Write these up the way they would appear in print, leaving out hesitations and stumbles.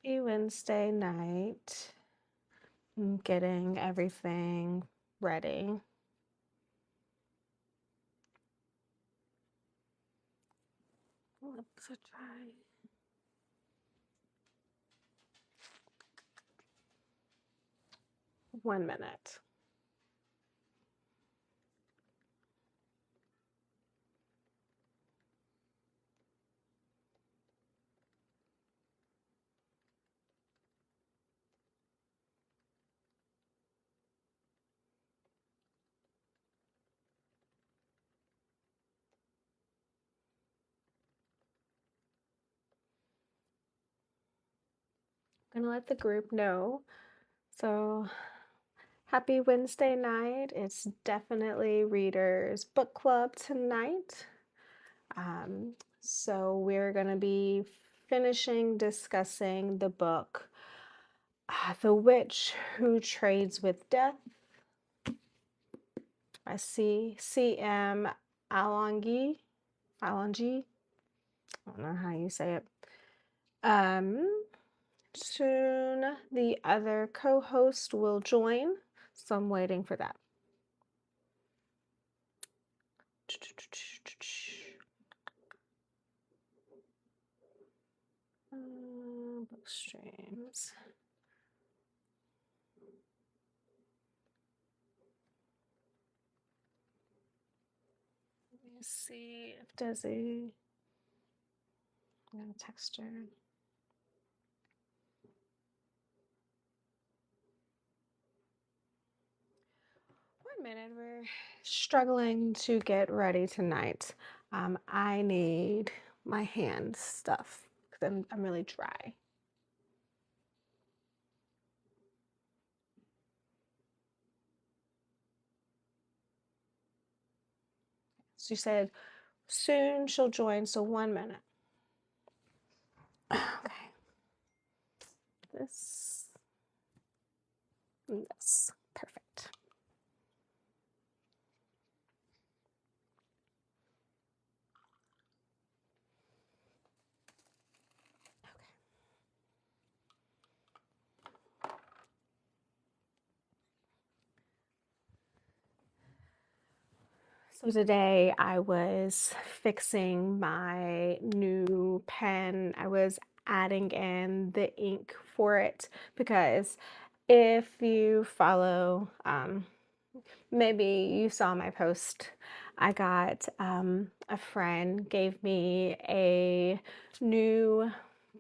Happy Wednesday night. I'm getting everything ready. Let's try. One minute. I'm gonna let the group know. So happy Wednesday night. It's definitely Readers Book Club tonight. So we're gonna be finishing discussing the book The Witch Who Trades with Death by C.M. Alongi. Alongi. I don't know how you say it. Soon the other co-host will join, so I'm waiting for that. Book streams. Let me see if Desiree. I'm gonna text her. 1 minute. We're struggling to get ready tonight. I need my hand stuff because I'm really dry. She said soon she'll join, so 1 minute. Okay. This. Perfect. So today I was fixing my new pen. I was adding in the ink for it because if you follow, maybe you saw my post. I got a friend gave me a new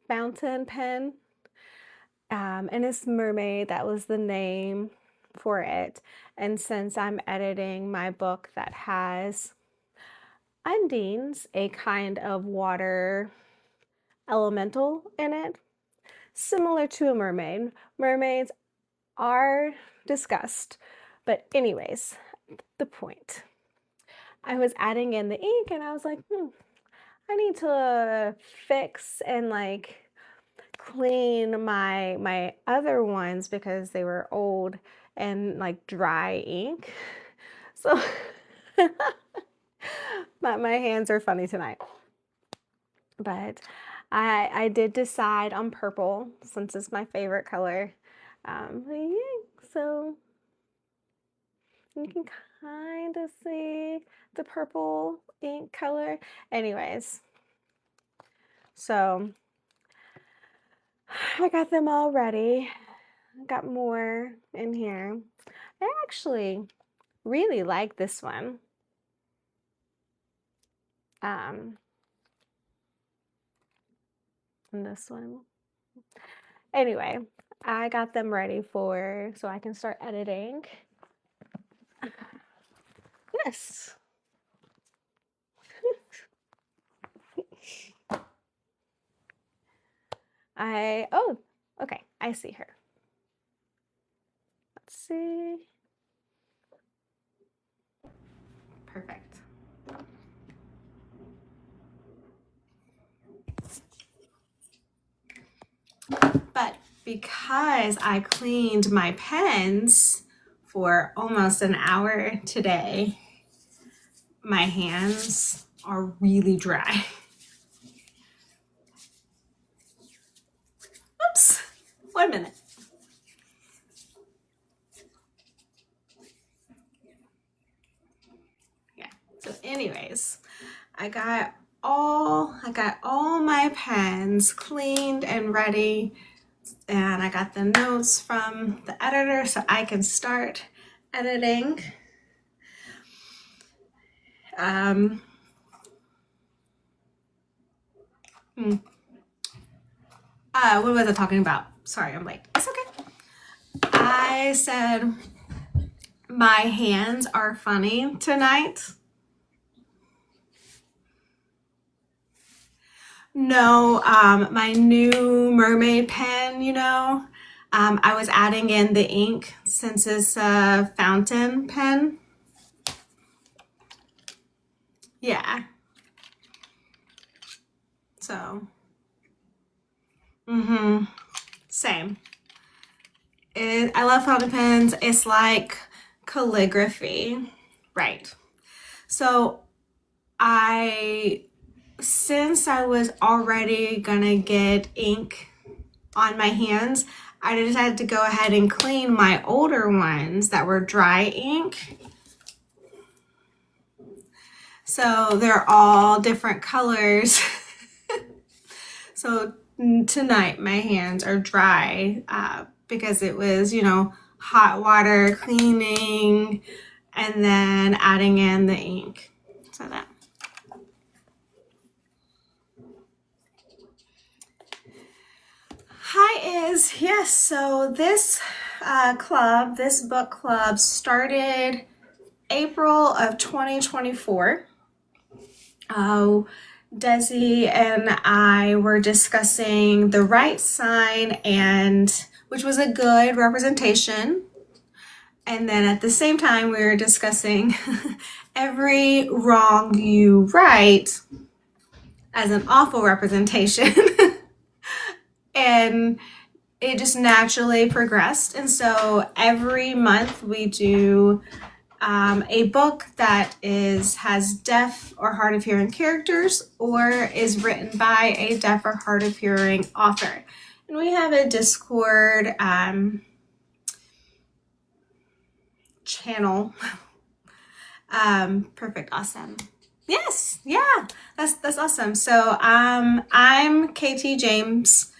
fountain pen, and it's Mermaid. That was the name for it. And since I'm editing my book that has undines, a kind of water elemental in it, similar to a mermaid. Mermaids are discussed, but anyways, the point. I was adding in the ink and I was like, I need to fix and like clean my other ones because they were old and like dry ink. So my hands are funny tonight. But I did decide on purple since it's my favorite color. So you can kind of see the purple ink color. Anyways, so I got them all ready. I got more in here. I actually really like this one. And this one. Anyway, I got them ready so I can start editing. Yes. Oh, okay, I see her. Let's see. Perfect. But because I cleaned my pens for almost an hour today, my hands are really dry. Oops. 1 minute. Yeah, so anyways, I got all my pens cleaned and ready, and I got the notes from the editor so I can start editing. What was I talking about? Sorry, I'm late. It's okay. I said my hands are funny tonight. No, my new mermaid pen, you know, I was adding in the ink since it's a fountain pen. Yeah. So, same. I love fountain pens. It's like calligraphy, right? So since I was already gonna get ink on my hands, I decided to go ahead and clean my older ones that were dry ink. So they're all different colors. So tonight my hands are dry because it was, you know, hot water cleaning and then adding in the ink. So that. Hi Iz. Yes, so this this book club started April of 2024. Desi and I were discussing the right sign, and which was a good representation. And then at the same time, we were discussing every wrong you write as an awful representation. And it just naturally progressed. And so every month we do a book that has deaf or hard of hearing characters or is written by a deaf or hard of hearing author. And we have a Discord channel. Perfect, awesome. Yes, yeah, that's awesome. So I'm KT James.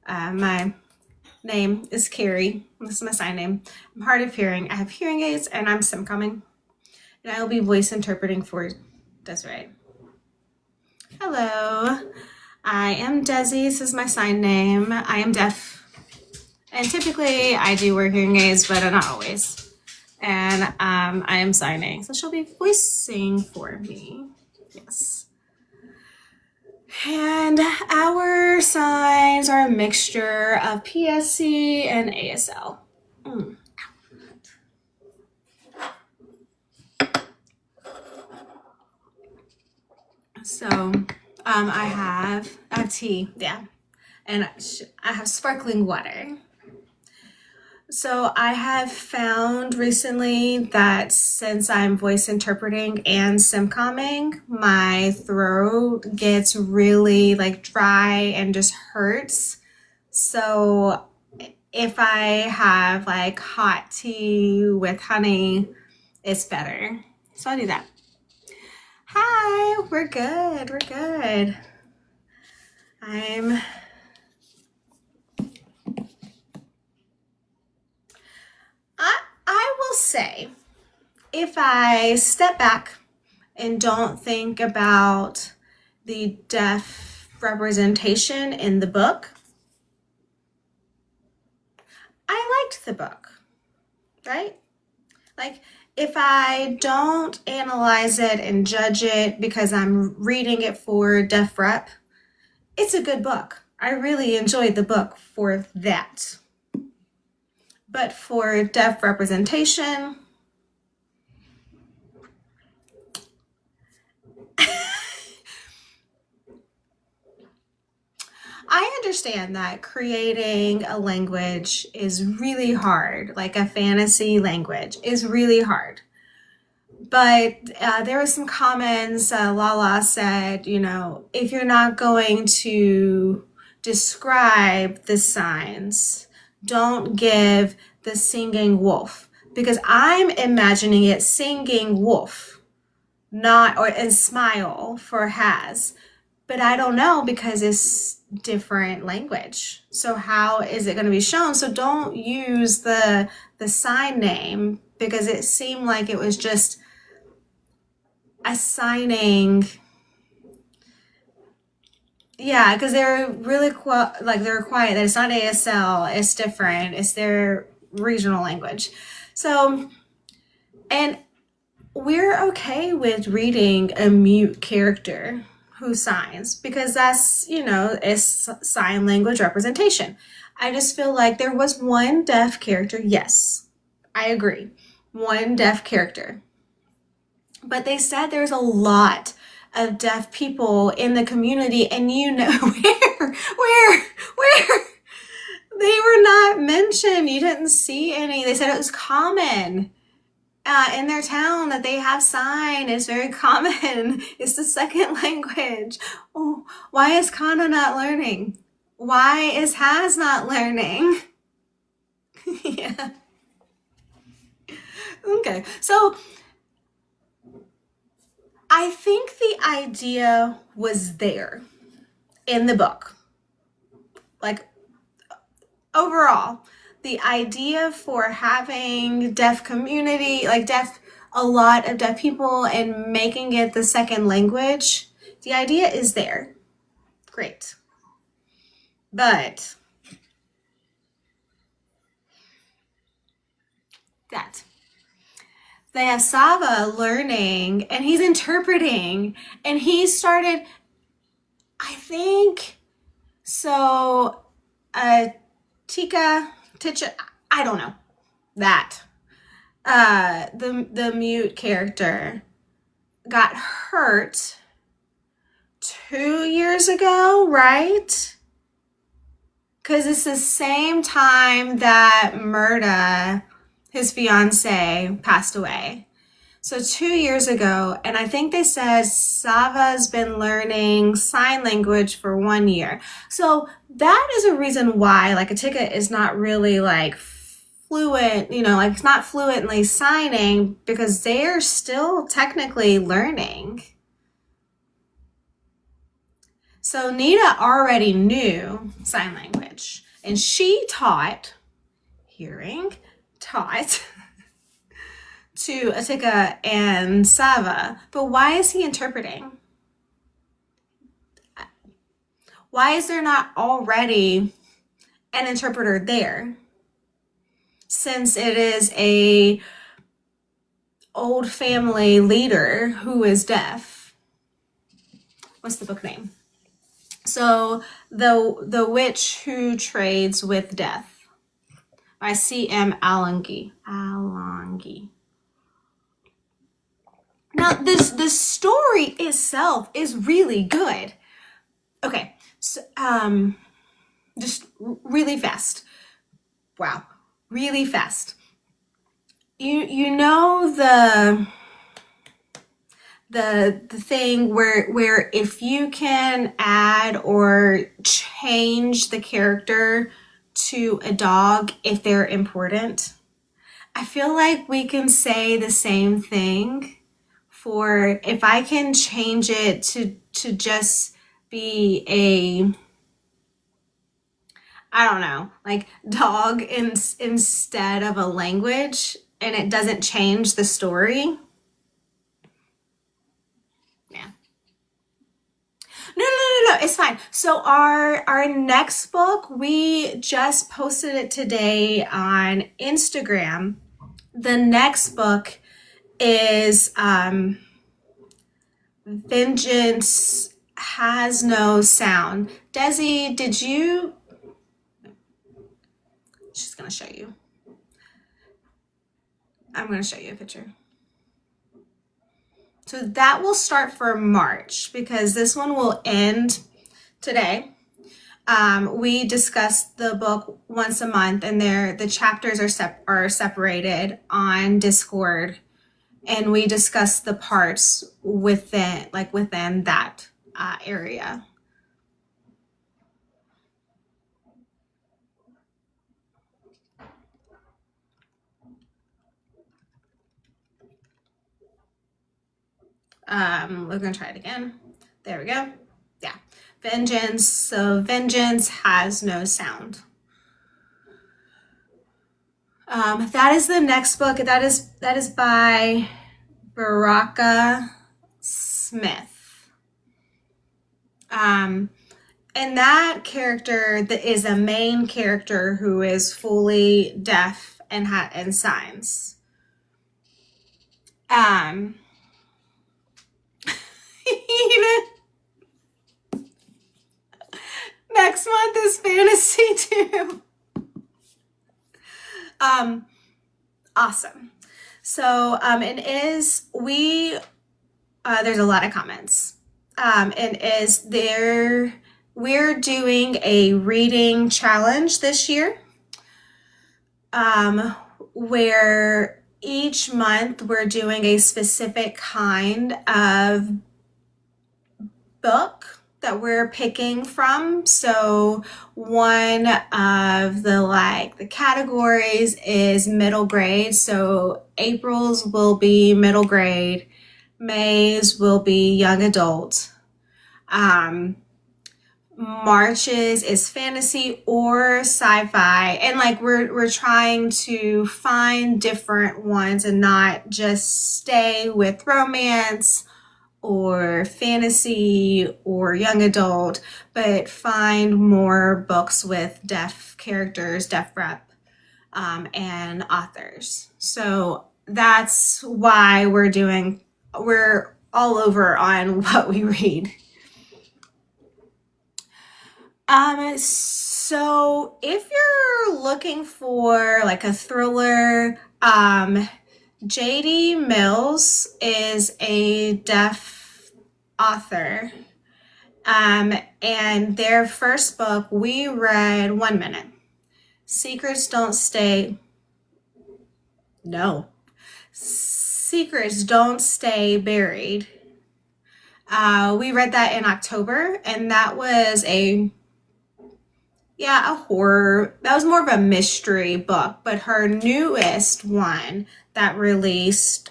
My name is Carrie. This is my sign name. I'm hard of hearing. I have hearing aids, and I'm simcomming. And I will be voice interpreting for Desiree. Hello, I am Desi. This is my sign name. I am deaf, and typically I do wear hearing aids, but not always. And I am signing, so she'll be voicing for me. Yes. And our signs are a mixture of PSC and ASL. So I have tea, yeah, and I have sparkling water. So I have found recently that since I'm voice interpreting and simcomming, my throat gets really like dry and just hurts. So if I have like hot tea with honey, it's better. So I'll do that. Hi, we're good. We're good. I will say, if I step back and don't think about the deaf representation in the book, I liked the book, right? Like, if I don't analyze it and judge it because I'm reading it for deaf rep, it's a good book. I really enjoyed the book for that. But for deaf representation, I understand that creating a language is really hard, like a fantasy language is really hard. But there were some comments, Lala said, you know, if you're not going to describe the signs, don't give the singing wolf, because I'm imagining it singing wolf, not, or and smile for has, but I don't know because it's different language. So how is it going to be shown? So don't use the sign name, because it seemed like it was just assigning. Yeah, because they're really they're quiet. That it's not ASL. It's different. It's their regional language. So, and we're okay with reading a mute character who signs, because that's, it's sign language representation. I just feel like there was one deaf character. Yes, I agree. One deaf character. But they said there's a lot of deaf people in the community, and where they were not mentioned. You didn't see any. They said it was common in their town that they have sign. It's very common. It's the second language. Oh, why is Kana not learning? Why is Has not learning? Yeah. Okay, so I think the idea was there in the book. Like, overall, the idea for having deaf community, like a lot of deaf people, and making it the second language, the idea is there. Great. But that they have Sava learning, and he's interpreting, and he started, I think, so Ticha, I don't know, that the mute character got hurt 2 years ago, right? Because it's the same time that Murda, his fiance, passed away. So 2 years ago, and I think they said Sava's been learning sign language for 1 year. So that is a reason why, like, Atika is not really like fluent, like it's not fluently signing, because they're still technically learning. So Nita already knew sign language, and she taught to Atika and Sava. But why is he interpreting? Why is there not already an interpreter there? Since it is a old family leader who is deaf. What's the book name? So the Witch Who Trades with Death by C.M. Alongi. Now the story itself is really good. Okay, so just really fast. Wow, really fast. You know the thing where if you can add or change the character to a dog if they're important, I feel like we can say the same thing for, if I can change it to just be a, I don't know, like dog instead of a language, and it doesn't change the story. Yeah. No, it's fine. So our next book, we just posted it today on Instagram. The next book is Vengeance Has No Sound. Desi, did you? She's gonna show you. I'm gonna show you a picture. So that will start for March, because this one will end today. We discuss the book once a month, and the chapters are separated on Discord, and we discuss the parts within that area. We're gonna try it again. There we go. Yeah, vengeance. So vengeance has no sound. That is the next book. That is by Baraka Smith. And that character is a main character who is fully deaf and signs. Even next month is fantasy too. Awesome. So there's a lot of comments. We're doing a reading challenge this year, where each month we're doing a specific kind of book that we're picking from. So one of the categories is middle grade. So April's will be middle grade, May's will be young adult. March's is fantasy or sci-fi, and we're trying to find different ones and not just stay with romance or fantasy or young adult, but find more books with deaf characters, deaf rep, and authors. So that's why we're all over on what we read. So if you're looking for like a thriller, J.D. Mills is a deaf author. And their first book we read 1 minute. Secrets Don't Stay Buried. We read that in October, and that was a horror. That was more of a mystery book, but her newest one that released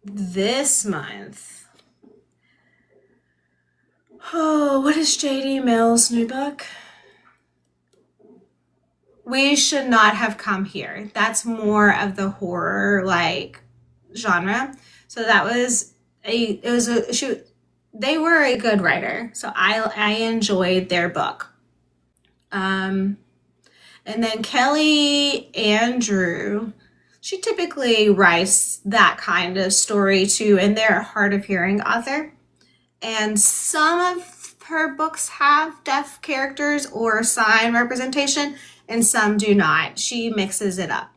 this month. Oh, what is J.D. Mills' new book? We Should Not Have Come Here. That's more of the horror genre. So that was they were a good writer. So I enjoyed their book. And then Kelly Andrew, she typically writes that kind of story too, and they're a hard of hearing author. And some of her books have deaf characters or sign representation, and some do not. She mixes it up.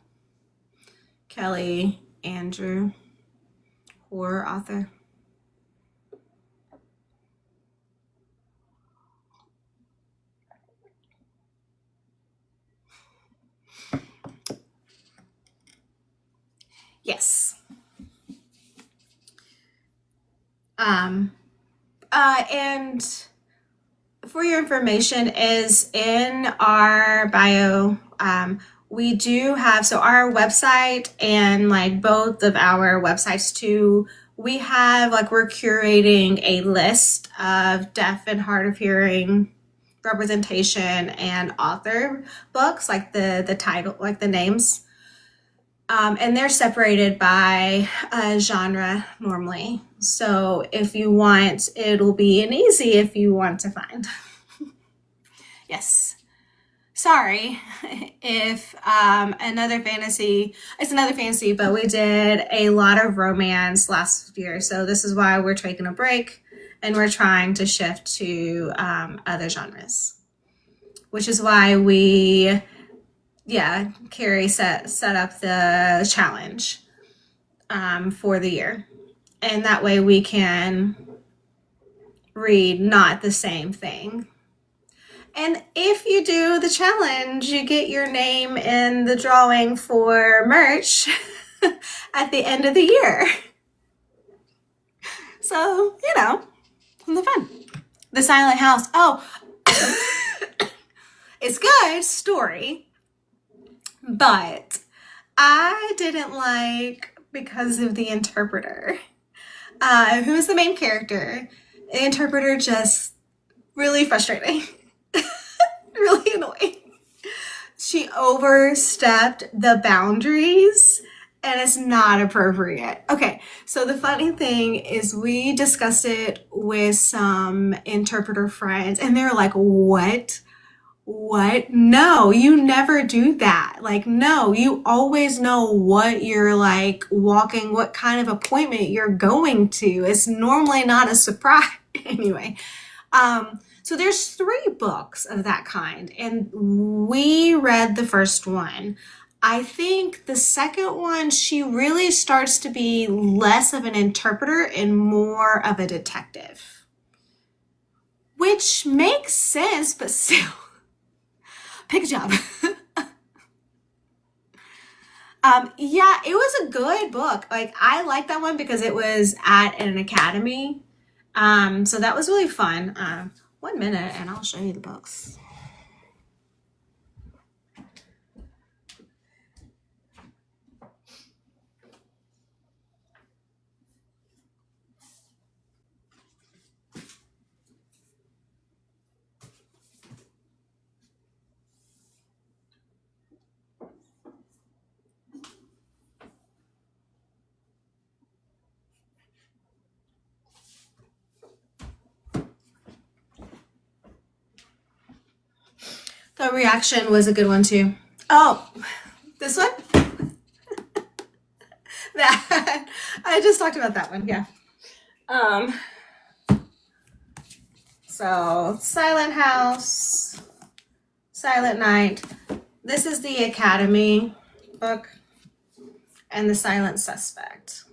Kelly Andrew, horror author. Yes. And for your information is in our bio. We do have, so our website and both of our websites too, we have we're curating a list of deaf and hard of hearing representation and author books, the title, the names. And they're separated by genre normally. So if you want, it'll be an easy if you want to find. Yes. Sorry if it's another fantasy, but we did a lot of romance last year. So this is why we're taking a break and we're trying to shift to other genres, which is why Carrie set up the challenge for the year. And that way we can read not the same thing. And if you do the challenge, you get your name in the drawing for merch at the end of the year. So, something fun. The Silent House. Oh, it's good story, but I didn't like because of the interpreter. Who is the main character? The interpreter just really frustrating, really annoying. She overstepped the boundaries and it's not appropriate. Okay, so the funny thing is we discussed it with some interpreter friends and they're like, what? What? No, you never do that. Like, no, you always know what you're like walking, what kind of appointment you're going to. It's normally not a surprise. Anyway, so there's 3 books of that kind, and we read the first one. I think the second one, she really starts to be less of an interpreter and more of a detective, which makes sense, but still, pick a job. Yeah, it was a good book. Like, I liked that one because it was at an academy. So that was really fun. 1 minute and I'll show you the books. The reaction was a good one too. Oh, this one? That I just talked about that one, yeah. So Silent House, Silent Night. This is the Academy book and the Silent Suspect.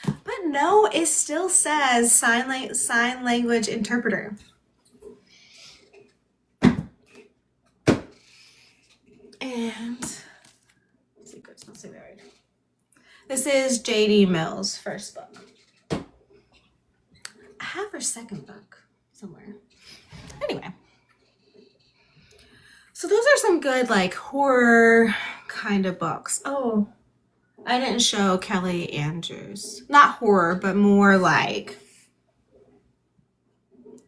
But no, it still says sign language interpreter. And Secrets Not So Buried. This is J.D. Mills' first book. I have her second book somewhere. Anyway. So those are some good like horror kind of books. Oh, I didn't show Kelly Andrews. Not horror, but more like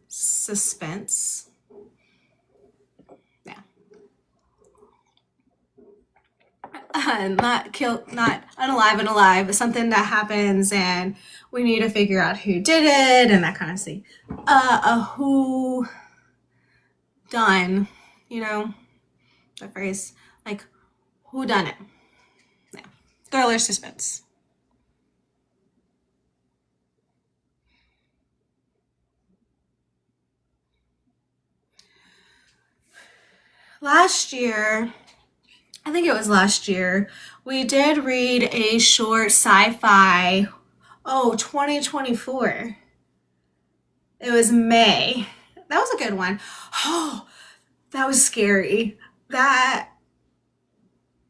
suspense. Yeah. Not unalive and alive, but something that happens and we need to figure out who did it and that kind of thing. A who done, you know, the phrase, like who done it. Yeah. Thriller suspense. Last year, I think it was last year, we did read a short sci-fi, 2024. It was May. That was a good one. Oh, that was scary. That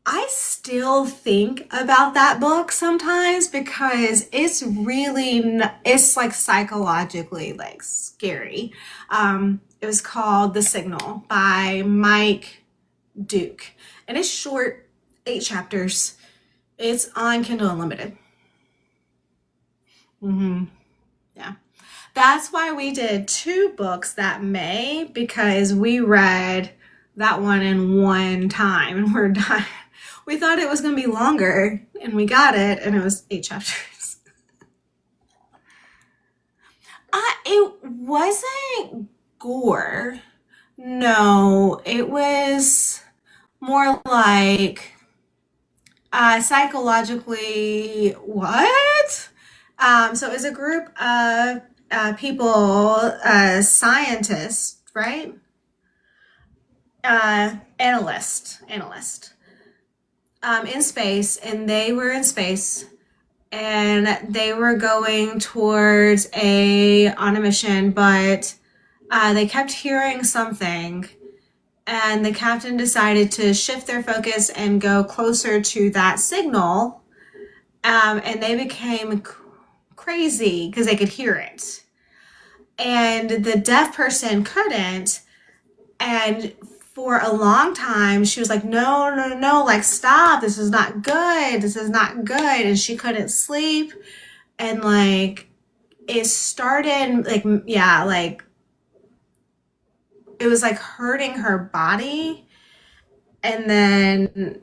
I still think about that book sometimes because it's really, it's like psychologically like scary. It was called The Signal by Mike Duke. And it's short, 8 chapters. It's on Kindle Unlimited. Yeah. That's why we did 2 books that May, because we read that one in one time and we're done. We thought it was going to be longer and we got it and it was 8 chapters. It wasn't gore. No, it was more like psychologically what? So it was a group of people, scientists, right? Analyst, in space, and they were in space, and they were going towards on a mission, but they kept hearing something, and the captain decided to shift their focus and go closer to that signal, and they became crazy because they could hear it. And the deaf person couldn't, and for a long time, she was like, no, no, no, like, stop. This is not good. This is not good. And she couldn't sleep. And like, it started like, yeah, like, it was like hurting her body. And then,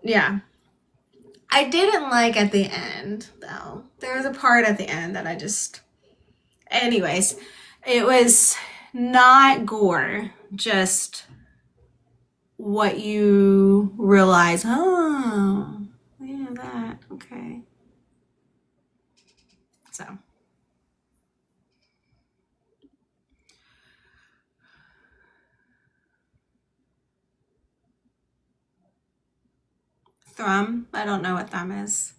yeah. I didn't like at the end, though. There was a part at the end that I just, anyways, it was not gore, just what you realize, oh, yeah, that, okay. So. Thrum, I don't know what thumb is.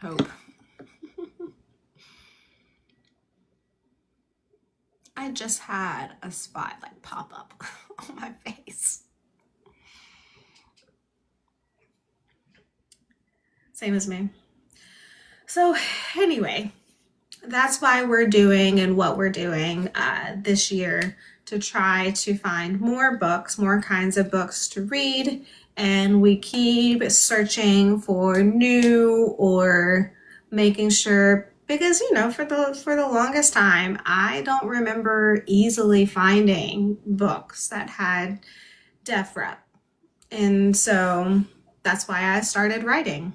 Hope. I just had a spot like pop up on my face. Same as me. So anyway, that's why we're doing and what we're doing this year, to try to find more books, more kinds of books to read. And we keep searching for new, or making sure, because for the longest time, I don't remember easily finding books that had deaf rep. And so that's why I started writing.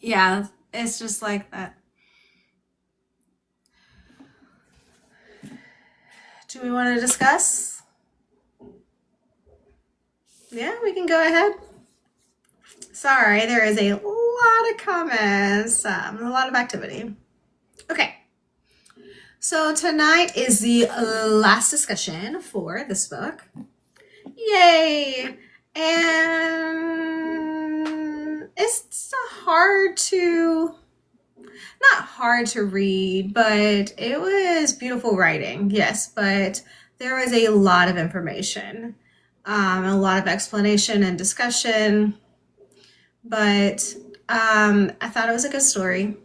Yeah, it's just like that. Do we want to discuss? Yeah, we can go ahead. Sorry, there is a lot of comments, a lot of activity. Okay, so tonight is the last discussion for this book. Yay! And it's not hard to read, but it was beautiful writing, yes, but there was a lot of information, a lot of explanation and discussion, but I thought it was a good story,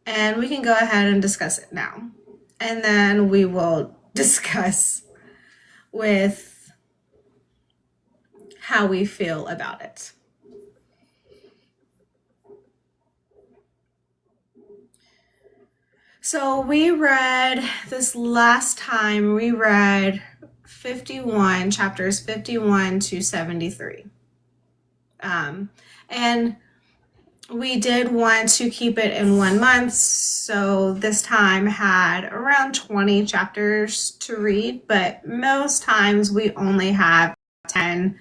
and we can go ahead and discuss it now, and then we will discuss with how we feel about it. So we read this last time, we read 51, chapters 51 to 73. And we did want to keep it in 1 month, so this time had around 20 chapters to read, but most times we only have 10,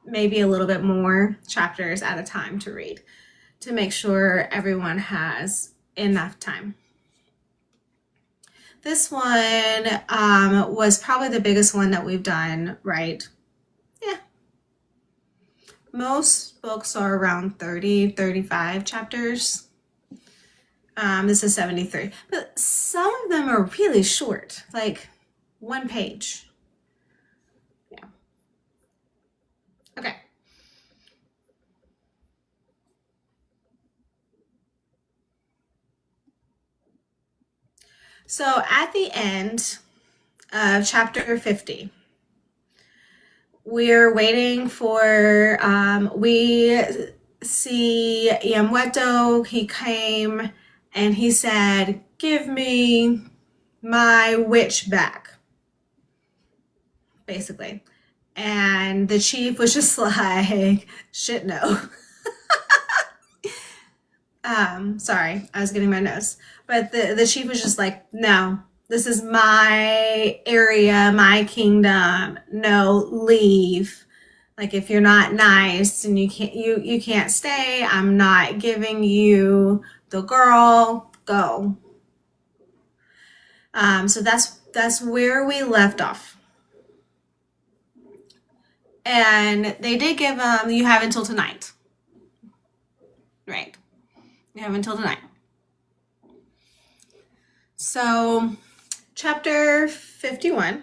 maybe a little bit more chapters at a time to read, to make sure everyone has enough time. This one was probably the biggest one that we've done, right? Yeah. Most books are around 30, 35 chapters. This is 73. But some of them are really short, like 1 page. Yeah. Okay. So at the end of chapter 50, we're waiting for, we see Yamweto. He came and he said, give me my witch back, basically. And the chief was just like, shit, no. Sorry, I was getting my nose. But the chief was just like, no, this is my area, my kingdom. No, leave. Like, if you're not nice and you can't stay, I'm not giving you the girl, go. So that's where we left off. And they did give you have until tonight. Right. You have until tonight. So, chapter 51.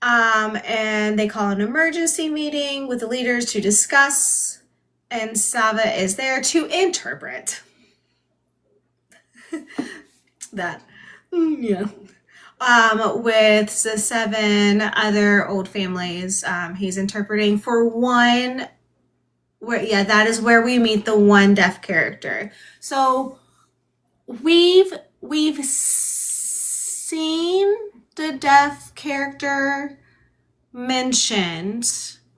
And they call an emergency meeting with the leaders to discuss, and Sava is there to interpret that. Yeah. With the 7 other old families, he's interpreting for one. That is where we meet the one deaf character. So we've seen the deaf character mentioned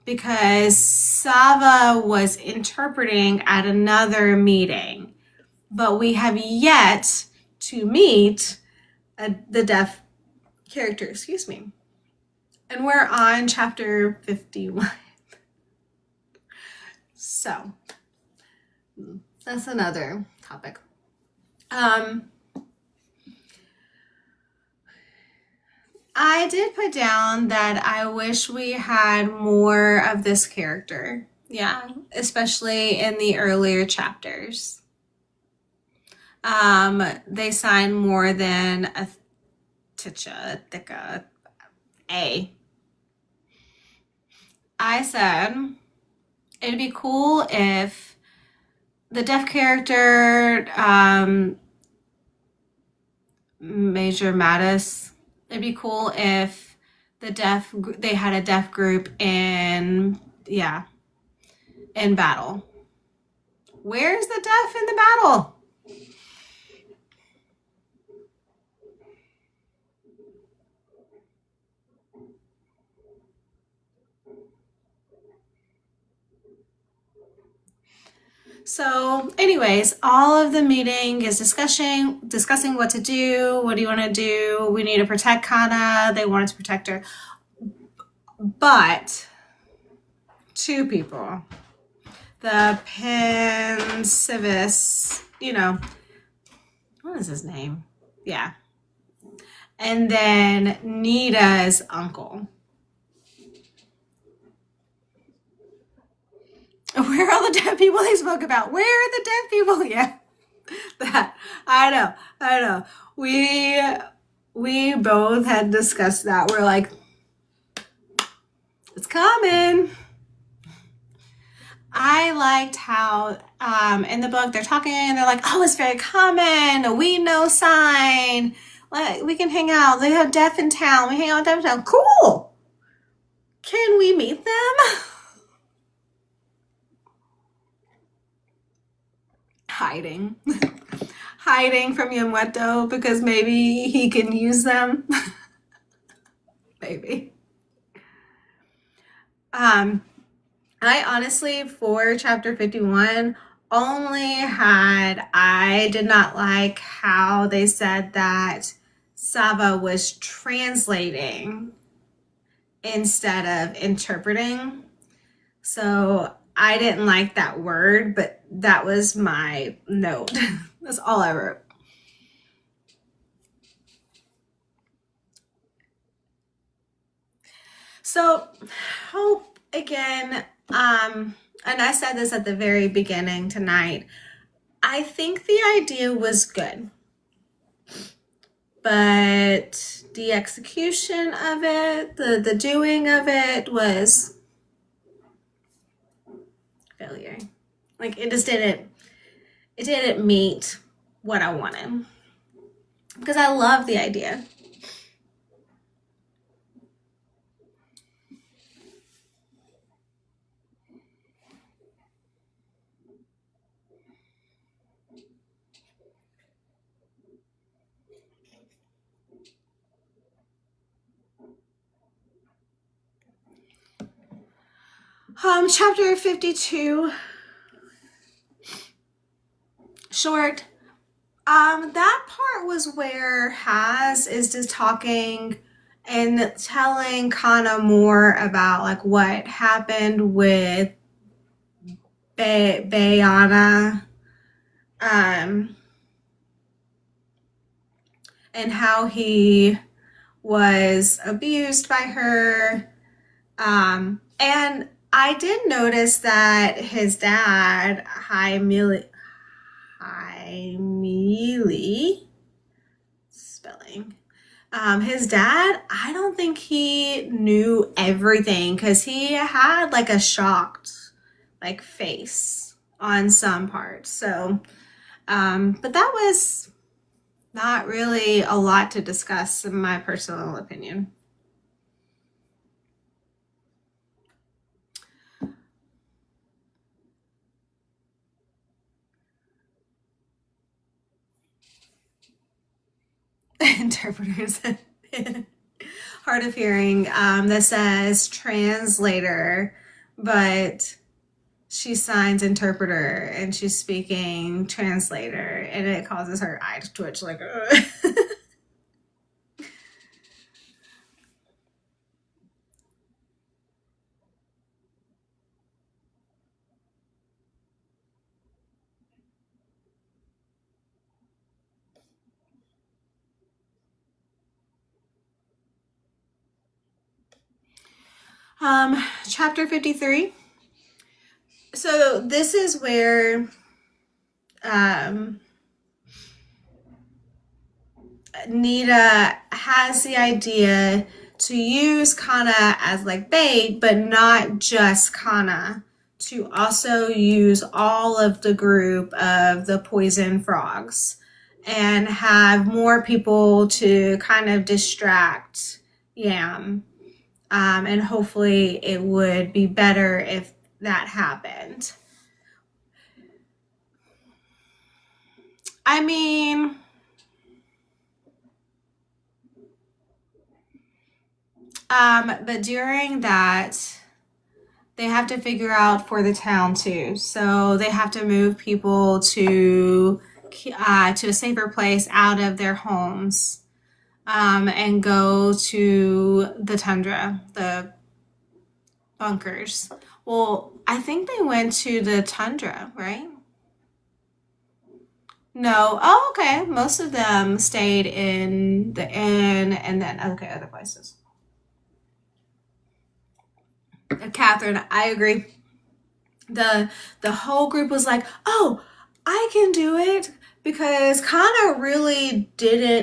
because Sava was interpreting at another meeting, but we have yet to meet the deaf character, excuse me. And we're on chapter 51. So that's another topic. I did put down that I wish we had more of this character. Yeah, especially in the earlier chapters. They sign more than a ticha, thicka, a. I said it'd be cool if the deaf character, Major Mattis, it'd be cool if they had a deaf group in battle. Where's the deaf in the battle? So anyways, all of the meeting is discussing what to do. What do you want to do? We need to protect Kana. They wanted to protect her. But 2 people, the Pensivis, what is his name? Yeah. And then Nita's uncle. Where are all the deaf people they spoke about? Where are the deaf people? Yeah, that I know. We both had discussed that. We're like, it's coming. I liked how in the book they're talking and they're like, oh, it's very common. We know sign. Like, we can hang out. They have deaf in town. We hang out with deaf in town. Cool. Can we meet them? Hiding from Yamueto because maybe he can use them. Maybe. I honestly, for chapter 51, I did not like how they said that Sava was translating instead of interpreting. So I didn't like that word, but that was my note. That's all I wrote. So hope again, and I said this at the very beginning tonight, I think the idea was good, but the execution of it, the doing of it was failure. Like, it just didn't meet what I wanted, because I love the idea. Chapter 52, short. That part was where Haz is just talking and telling Kana more about like what happened with Bayana, and how he was abused by her. And I did notice that his dad, High Mealy spelling. His dad, I don't think he knew everything because he had like a shocked like face on some parts. So, but that was not really a lot to discuss in my personal opinion. Interpreters. Hard of hearing that says translator, but she signs interpreter and she's speaking translator, and it causes her eye to twitch like chapter 53. So this is where Nita has the idea to use Kana as like bait, but not just Kana, to also use all of the group of the poison frogs and have more people to kind of distract Yam. And hopefully it would be better if that happened. I mean, but during that, they have to figure out for the town too. So they have to move people to a safer place out of their homes, and go to the tundra, the bunkers. Well, I think they went to the tundra, right? No. Oh, okay. Most of them stayed in the inn and then, okay, other places. Catherine, I agree. The whole group was like, "Oh, I can do it," because Kana really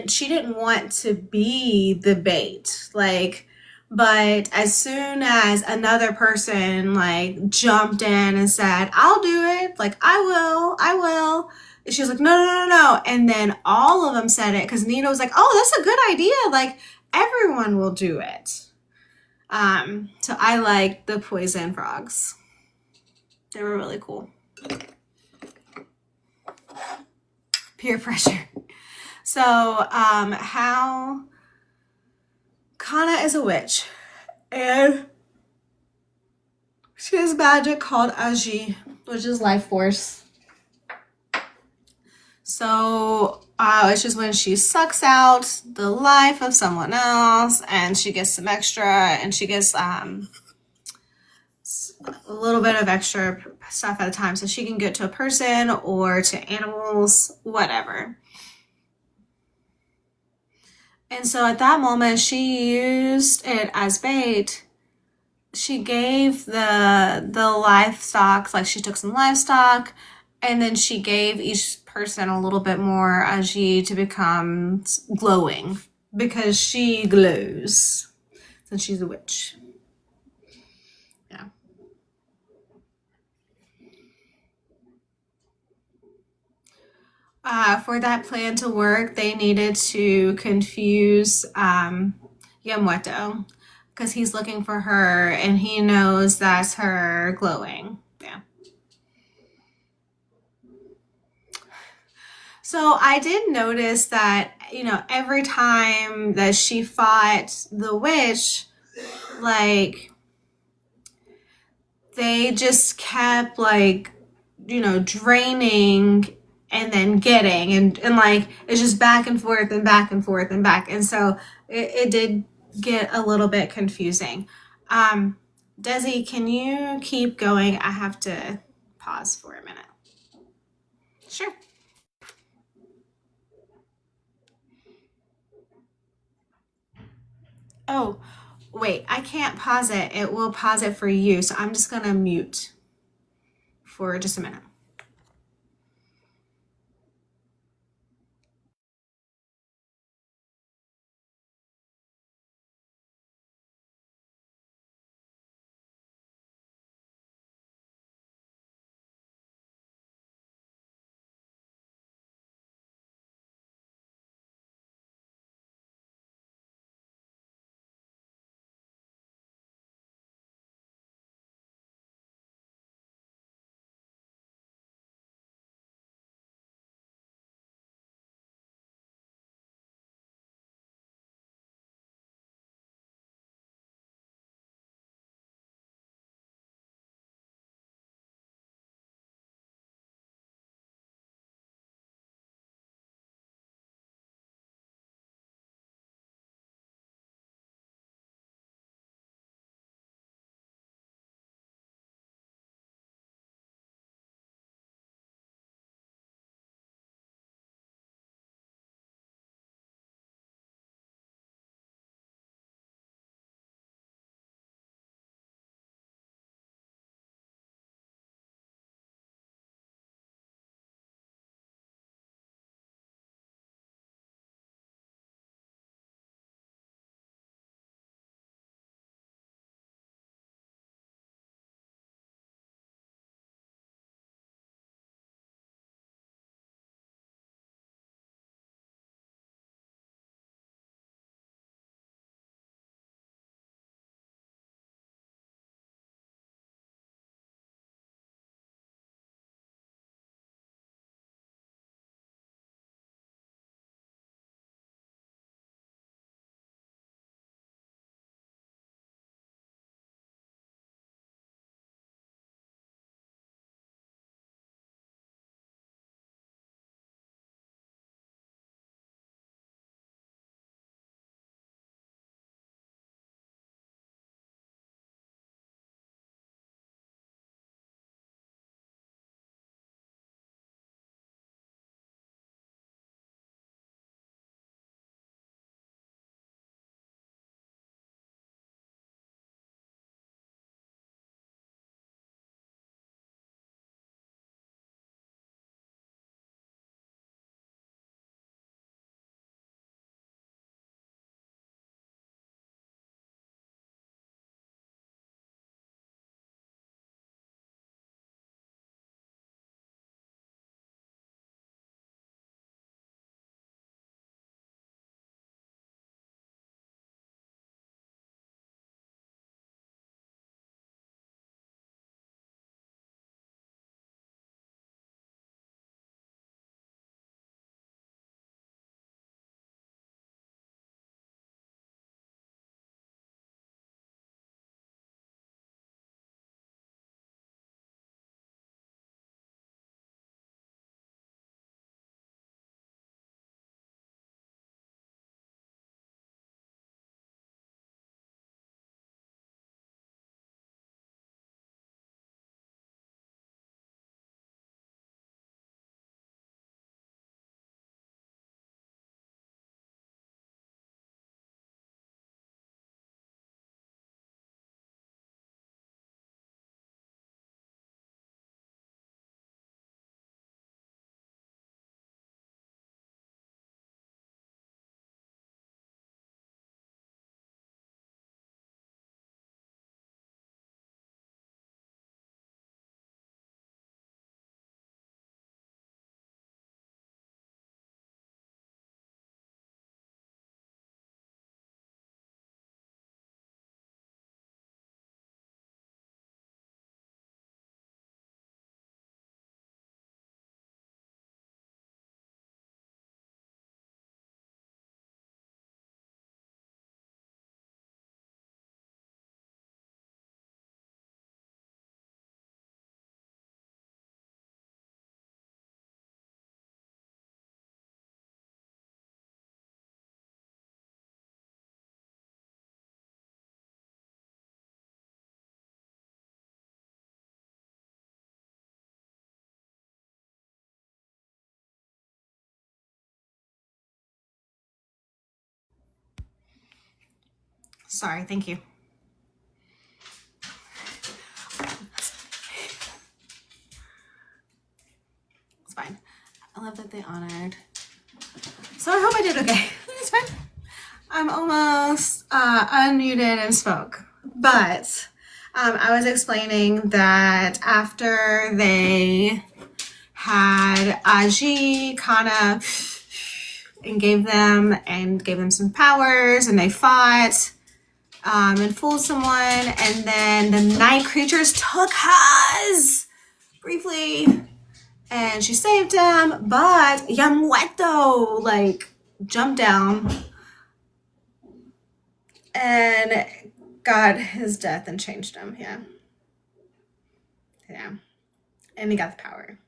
she didn't want to be the bait. Like, but as soon as another person like jumped in and said, "I'll do it," like, I will. And she was like, "No, no, no, no." And then all of them said it because Nina was like, "Oh, that's a good idea. Like, everyone will do it." So I like the poison frogs. They were really cool. Peer pressure. So, how Kana is a witch, and she has magic called Agi, which is life force. So, it's just when she sucks out the life of someone else, and she gets some extra, and she gets a little bit of extra stuff at a time, so she can get to a person or to animals, whatever. And so at that moment, she used it as bait. She gave the livestock, like she took some livestock, and then she gave each person a little bit more Aji to become glowing, because she glows since she's a witch. Yeah. For that plan to work, they needed to confuse Yamueto, because he's looking for her and he knows that's her glowing. Yeah. So I did notice that, every time that she fought the witch, like, they just kept, like, draining and then getting, and like, it's just back and forth and back and forth and back. And so it did get a little bit confusing. Desi, can you keep going? I have to pause for a minute. Sure. Oh, wait, I can't pause it. It will pause it for you. So I'm just going to mute for just a minute. Sorry, thank you. It's fine. I love that they honored. So I hope I did okay. It's fine. I'm almost unmuted and spoke, but I was explaining that after they had Aji kind of and gave them some powers, and they fought and fooled someone, and then the night creatures took Haz briefly, and she saved him, but Yamueto like jumped down and got his death and changed him. Yeah, and he got the power,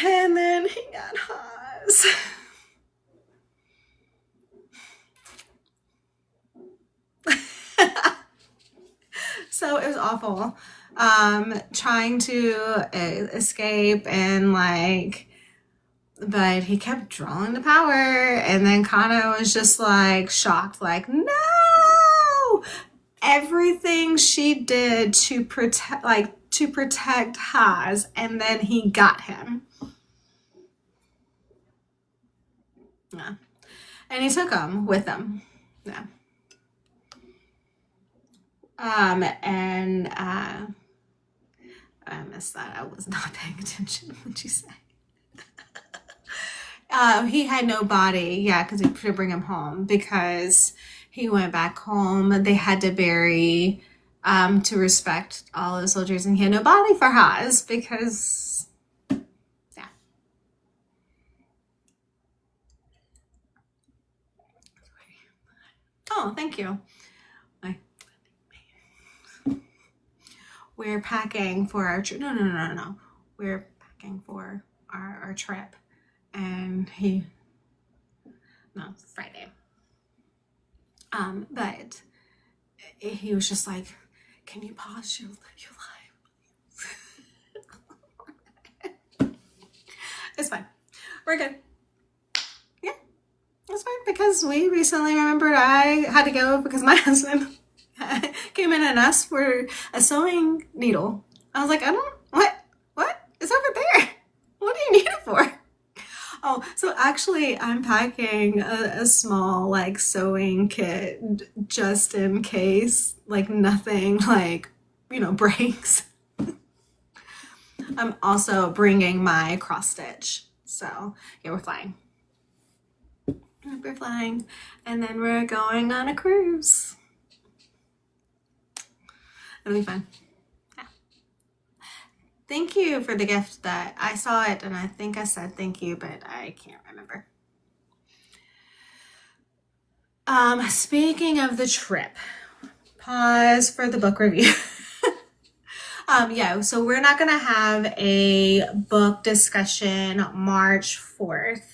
and then he got Haz. So it was awful. Trying to escape and like, but he kept drawing the power, and then Kana was just like shocked, like, no! Everything she did to protect Haz, and then he got him. Yeah. And he took him with him. Yeah. And I missed that. I was not paying attention when she said. He had no body, yeah, because he could bring him home because he went back home. They had to bury to respect all the soldiers, and he had no body for Haz because, yeah. Oh, thank you. We're packing for our trip. No. We're packing for our trip. And Friday. But he was just like, can you pause your live? It's fine. We're good. Yeah, it's fine because we recently remembered I had to go because my husband came in and asked for a sewing needle. I was like, what? It's over there. What do you need it for? Oh, so actually I'm packing a small like sewing kit just in case like nothing like, breaks. I'm also bringing my cross stitch. So yeah, we're flying. And then we're going on a cruise. It'll be fun. Yeah. Thank you for the gift. That I saw it and I think I said thank you, but I can't remember. Speaking of the trip, pause for the book review. Yeah, so we're not gonna have a book discussion March 4th.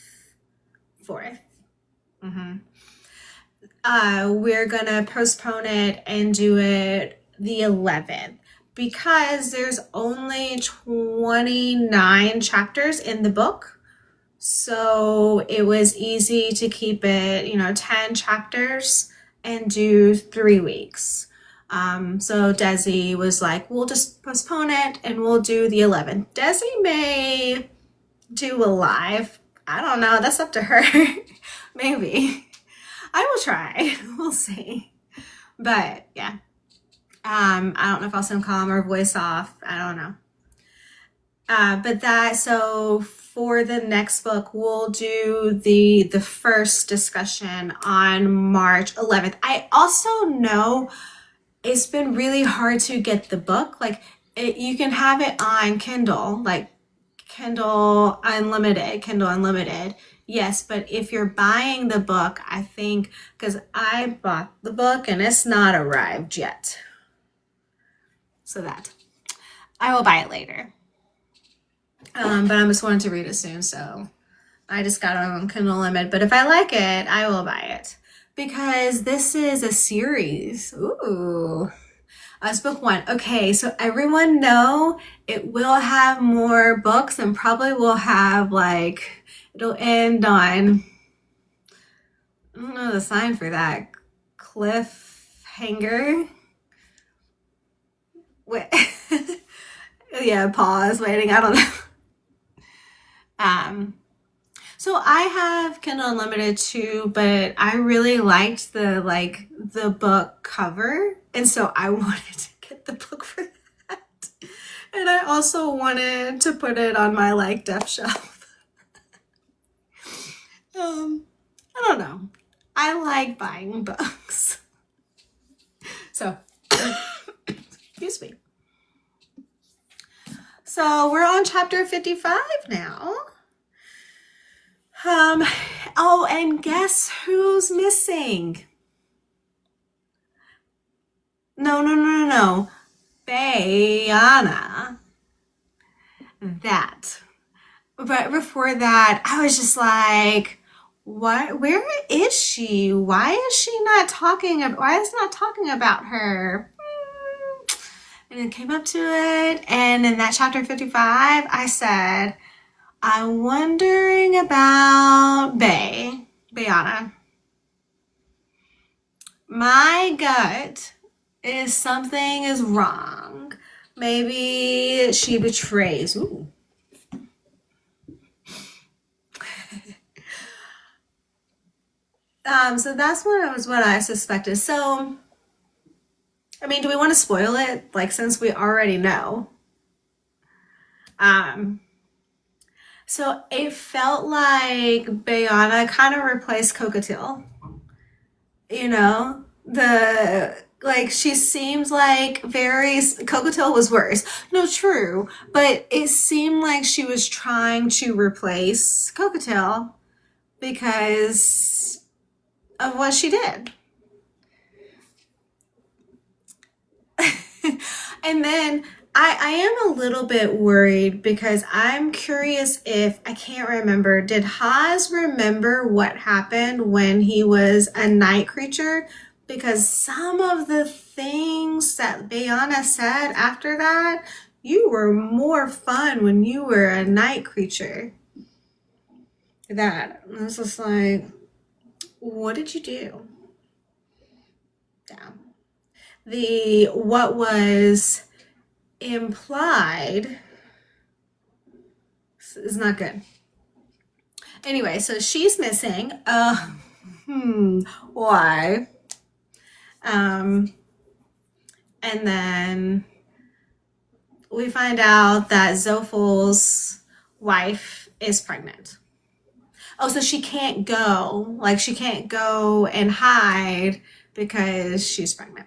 We're gonna postpone it and do it the 11th because there's only 29 chapters in the book. So it was easy to keep it, 10 chapters and do 3 weeks. So Desi was like, we'll just postpone it and we'll do the 11th. Desi may do a live. I don't know. That's up to her. Maybe. I will try. We'll see. But yeah. I don't know if I'll simcomm or voice off. I don't know. So for the next book, we'll do the first discussion on March 11th. I also know it's been really hard to get the book. Like you can have it on Kindle, like Kindle Unlimited. Yes, but if you're buying the book, I think, because I bought the book and it's not arrived yet. So that I will buy it later. But I just wanted to read it soon, so I just got it on Kindle Unlimited. But if I like it, I will buy it because this is a series. Ooh. It's book 1. Okay, so everyone know it will have more books and probably will have like, it'll end on, I don't know the sign for that. cliffhanger. Wait. Yeah, pause, waiting, I don't know. So I have Kindle Unlimited too, but I really liked the book cover, and so I wanted to get the book for that. And I also wanted to put it on my like deaf shelf. I don't know. I like buying books. So, excuse me. So we're on chapter 55 now. Oh, and guess who's missing? No. Bayana. That. But before that, I was just like, what? Where is she? Why is not talking about her? And it came up to it, and in that chapter 55, I said, I'm wondering about Bayana. My gut is something is wrong. Maybe she betrays. Ooh. So that's what I suspected. So, I mean, do we want to spoil it? Like, since we already know. So it felt like Bayana kind of replaced Cockatiel. You know, she seems like Cockatiel was worse. No, true, but it seemed like she was trying to replace Cockatiel because of what she did. And then I am a little bit worried because I'm curious if, I can't remember, did Haas remember what happened when he was a night creature? Because some of the things that Bayana said after that, you were more fun when you were a night creature. That, I was just like, what did you do? Yeah. What was implied is not good. Anyway, so she's missing. Why? And then we find out that Zophal's wife is pregnant. Oh, so she can't go. Like, she can't go and hide because she's pregnant.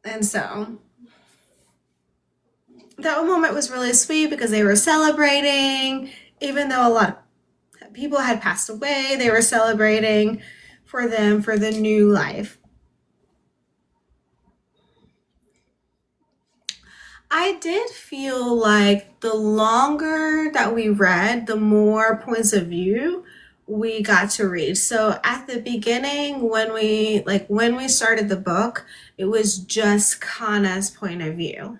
And so that moment was really sweet because they were celebrating, even though a lot of people had passed away, they were celebrating for them for the new life. I did feel like the longer that we read, the more points of view we got to read. So at the beginning, when we started the book, it was just Kana's point of view.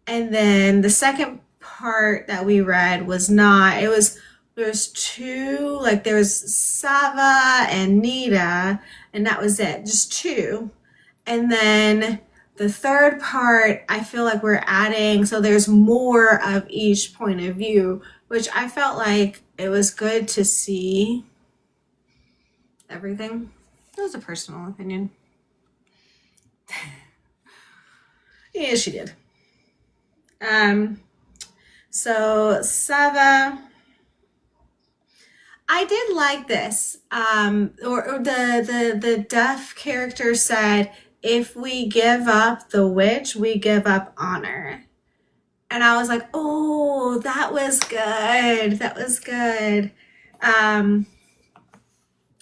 And then the second part that we read was not, there's two, like there was Sava and Nita, and that was it, just two. And then the third part, I feel like we're adding, so there's more of each point of view, which I felt like it was good to see everything. That was a personal opinion. Yeah, she did. So Sava, I did like this. Or the deaf character said, if we give up the witch, we give up honor. And I was like, oh, that was good. That was good. And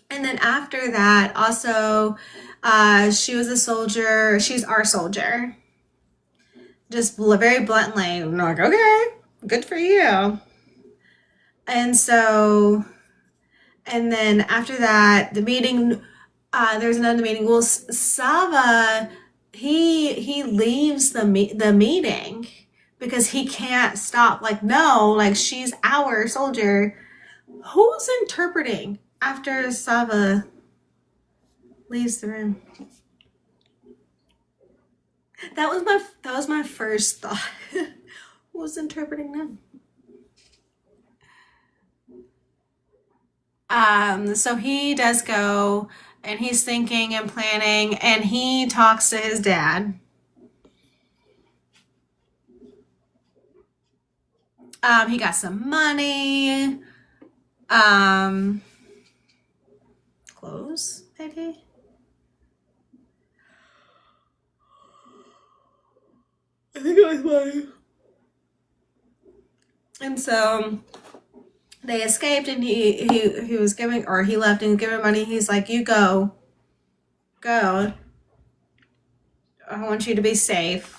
then after that, also, she was a soldier. She's our soldier. Just very bluntly, I'm like, okay, good for you. And so, and then after that, the meeting, there's another meeting. Well, Sava, he leaves the meeting because he can't stop. Like, no, like, she's our soldier. Who's interpreting after Sava leaves the room. That was my first thought. Who was interpreting them? So he does go and he's thinking and planning and he talks to his dad. He got some money. Clothes, maybe? I think it was money. And so they escaped and he was giving, or he left and giving money. He's like, you go. I want you to be safe.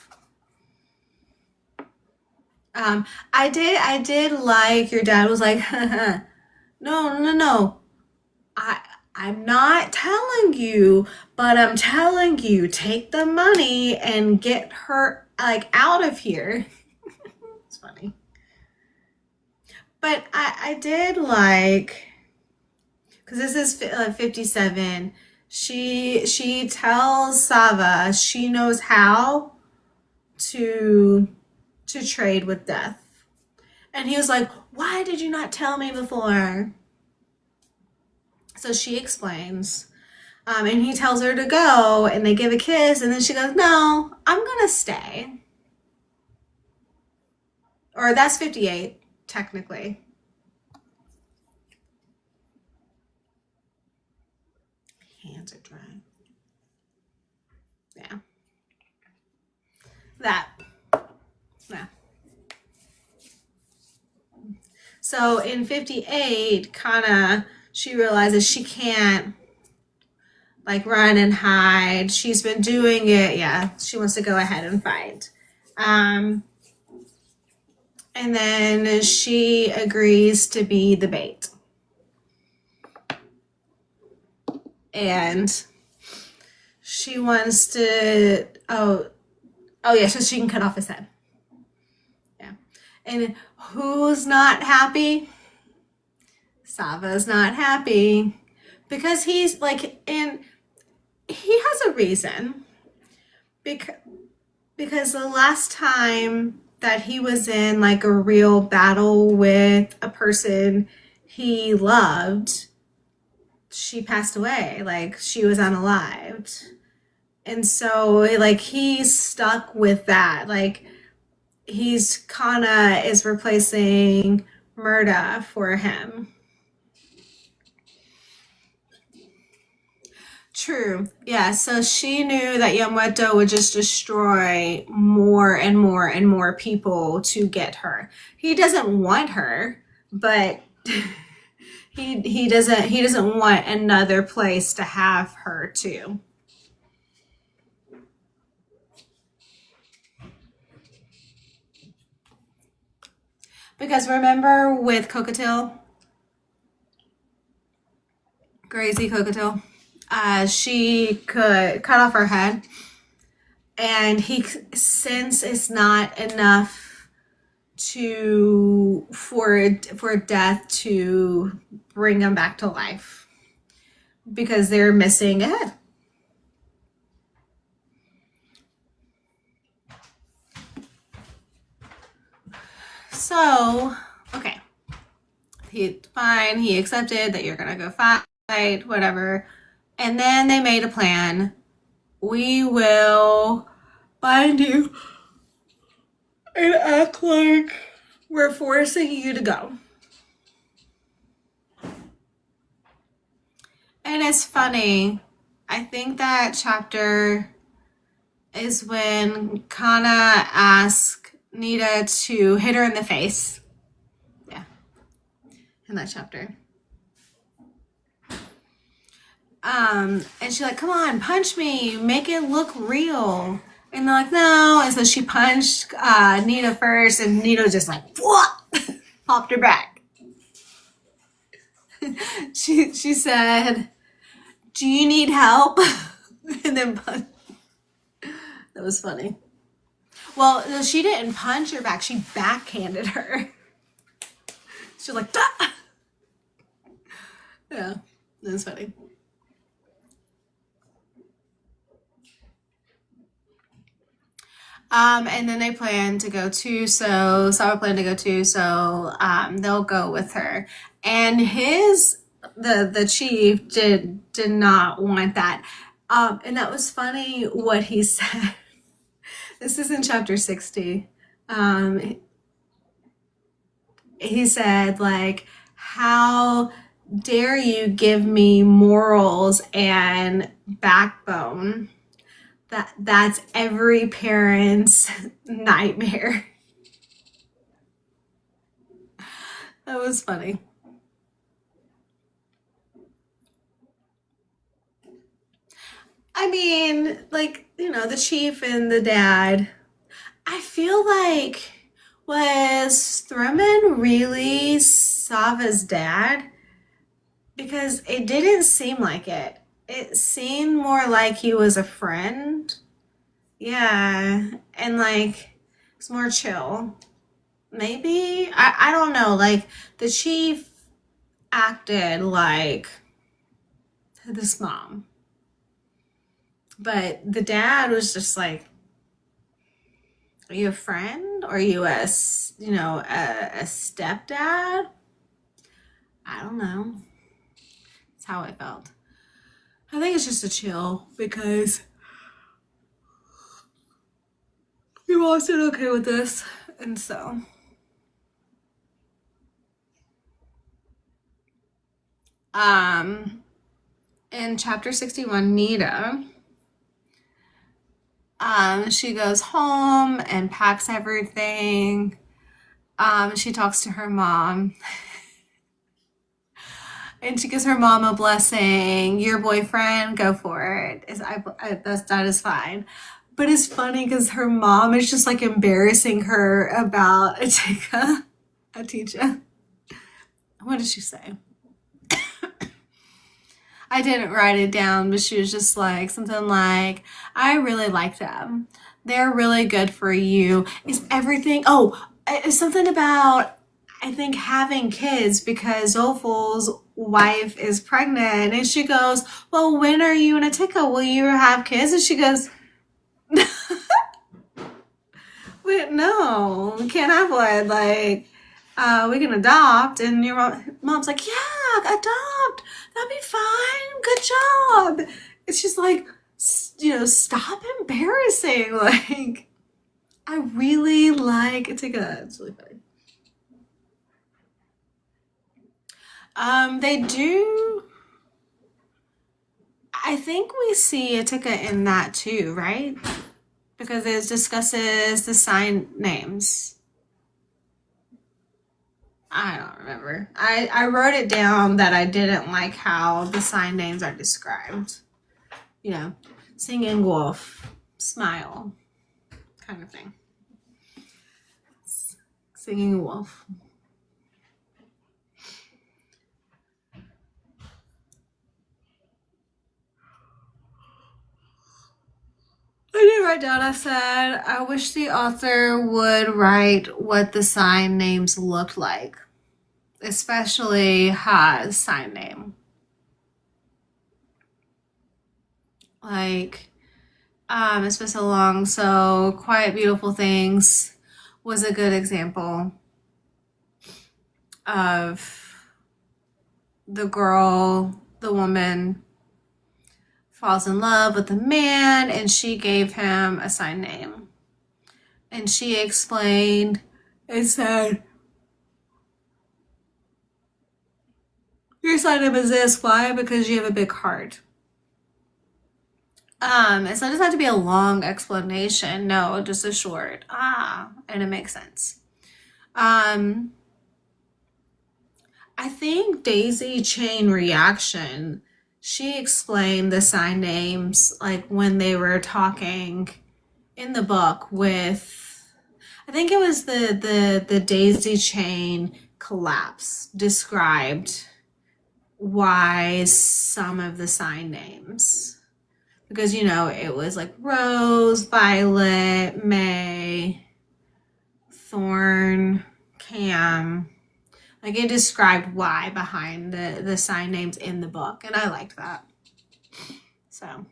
I did like your dad was like, no. I'm not telling you, but I'm telling you, take the money and get her like out of here. It's funny. But I did like, because this is 57. She tells Sava she knows how to trade with death. And he was like, why did you not tell me before? So she explains. And he tells her to go and they give a kiss and then she goes, no, I'm gonna stay. Or that's 58, technically. Hands are dry. Yeah. That. Yeah. So in 58, Kana, she realizes she can't like run and hide. She's been doing it. Yeah, she wants to go ahead and fight. And then she agrees to be the bait. And she wants to, oh yeah, so she can cut off his head. Yeah. And who's not happy? Sava's not happy because he's like, and he has a reason because the last time that he was in like a real battle with a person he loved, she passed away, like she was unalived. And so like he's stuck with that, like he's Kana is replacing Murda for him. True. Yeah. So she knew that Yamato would just destroy more and more and more people to get her. He doesn't want her, but he doesn't want another place to have her too. Because remember with Cocotail, Crazy Cocotail, she could cut off her head, and he, since it's not enough for death to bring him back to life, because they're missing a head. So, okay, he accepted that you're gonna go fight, whatever. And then they made a plan. We will bind you and act like we're forcing you to go. And it's funny. I think that chapter is when Kana asks Nita to hit her in the face. Yeah. In that chapter. And she's like, come on, punch me, make it look real. And they're like, no. And so she punched Nita first, and Nita just like, what? Popped her back. she said, do you need help? And then punched. That was funny. Well, she didn't punch her back. She backhanded her. She was like, ah! Yeah, that was funny. And then they plan to go too, so Sawa planned to go too, so they'll go with her. And the chief did not want that. And that was funny what he said. This is in chapter 60. He said, like, how dare you give me morals and backbone? That's every parent's nightmare. That was funny. I mean, like, the chief and the dad. I feel like, was Thurman really Sava's dad? Because it didn't seem like it. It seemed more like he was a friend. Yeah. And like, it's more chill. Maybe. I don't know. Like, the chief acted like this mom. But the dad was just like, are you a friend? Or are you a stepdad? I don't know. That's how I felt. I think it's just a chill because you all said okay with this. And so. In chapter 61, Nita, she goes home and packs everything. She talks to her mom. And she gives her mom a blessing. Your boyfriend, go for it. That is fine. But it's funny because her mom is just like embarrassing her about Atisha. What did she say? I didn't write it down, but she was just like something like, I really like them. They're really good for you. Is everything, it's something about, I think, having kids because Zolful's wife is pregnant. And she goes, well, when are you and Atika? Will you have kids? And she goes, wait, no, we can't have one. Like, we can adopt. And your mom's like, yeah, adopt. That'd be fine. Good job. It's just like, stop embarrassing. Like, I really like Atika. It's really funny. They do. I think we see Atika in that too, right? Because it discusses the sign names. I don't remember. I wrote it down that I didn't like how the sign names are described. Singing wolf, smile, kind of thing. Singing wolf. I did write down, I said, I wish the author would write what the sign names looked like, especially Ha's sign name. Like, it's been so long, so Quiet Beautiful Things was a good example of the woman falls in love with a man and she gave him a sign name. And she explained and said, your sign name is this. Why? Because you have a big heart. And so it doesn't have to be a long explanation. No, just a short, and it makes sense. I think Daisy Chain Reaction, she explained the sign names like when they were talking in the book with, I think it was the Daisy Chain collapse described why some of the sign names. Because, it was like Rose, Violet, May, Thorn, Cam. Like, it described why behind the sign names in the book. And I liked that. So,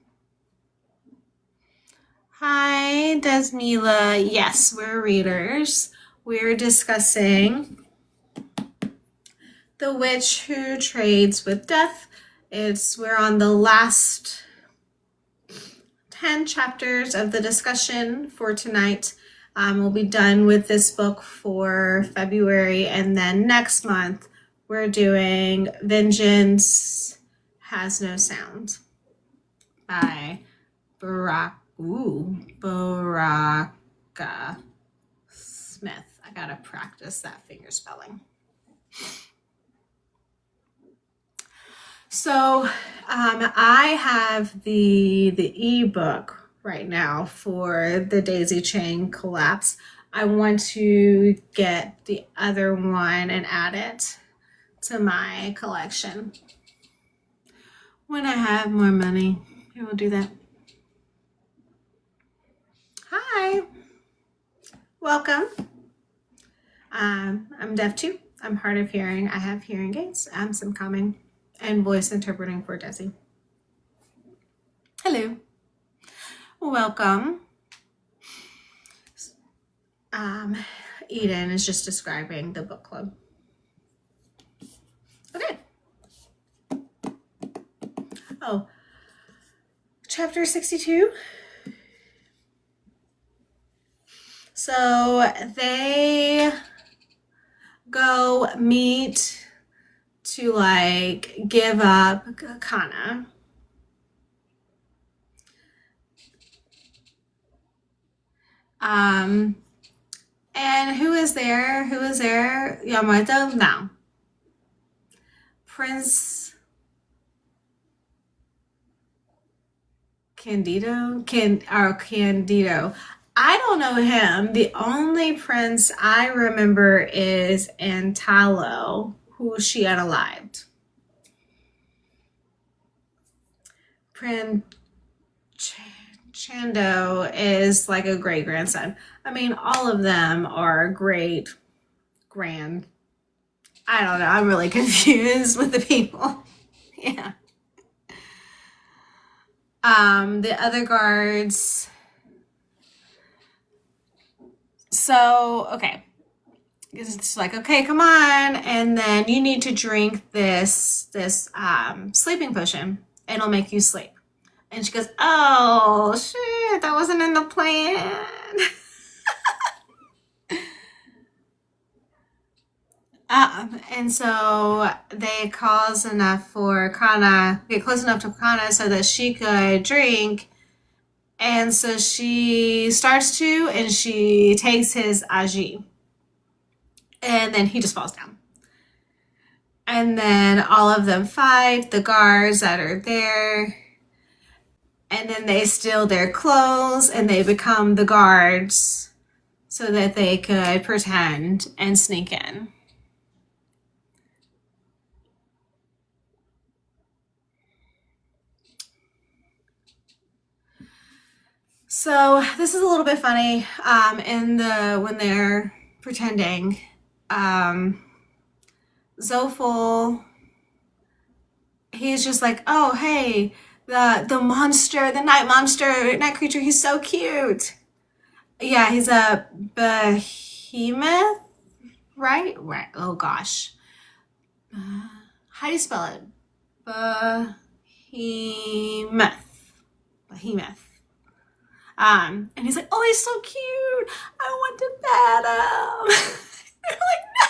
Hi, Desmila. Yes, we're readers. We're discussing The Witch Who Trades with Death. We're on the last 10 chapters of the discussion for tonight. We'll be done with this book for February, and then next month we're doing Vengeance Has No Sound by Baraka Smith. I gotta practice that finger spelling. So I have the ebook right now for the Daisy Chain Collapse. I want to get the other one and add it to my collection. When I have more money, I will do that. Hi, welcome. I'm deaf too. I'm hard of hearing. I have hearing aids. I'm simcomming and voice interpreting for Desi. Hello. Welcome. Eden is just describing the book club. Okay. Oh, chapter 62. So they go meet to like give up Kana. And who is there? Who is there? Yamato? No. Prince Candido? Candido. I don't know him. The only prince I remember is Antalo, who she unalived. Prince Chando is like a great grandson. I mean, all of them are great grand. I don't know. I'm really confused with the people. Yeah. The other guards. So, okay. It's like, okay, come on. And then you need to drink this sleeping potion. It'll make you sleep. And she goes, oh, shit, that wasn't in the plan. And so they cause enough for Kana, get close enough to Kana so that she could drink. And so she starts to, and she takes his aji. And then he just falls down. And then all of them fight, the guards that are there. And then they steal their clothes and they become the guards so that they could pretend and sneak in. So this is a little bit funny when they're pretending. Zoful, he's just like, oh, hey, the monster, the night creature, he's so cute. Yeah, he's a behemoth, right? Oh gosh. How do you spell it? Behemoth. And he's like, oh, he's so cute. I want to pet him. They're like, no,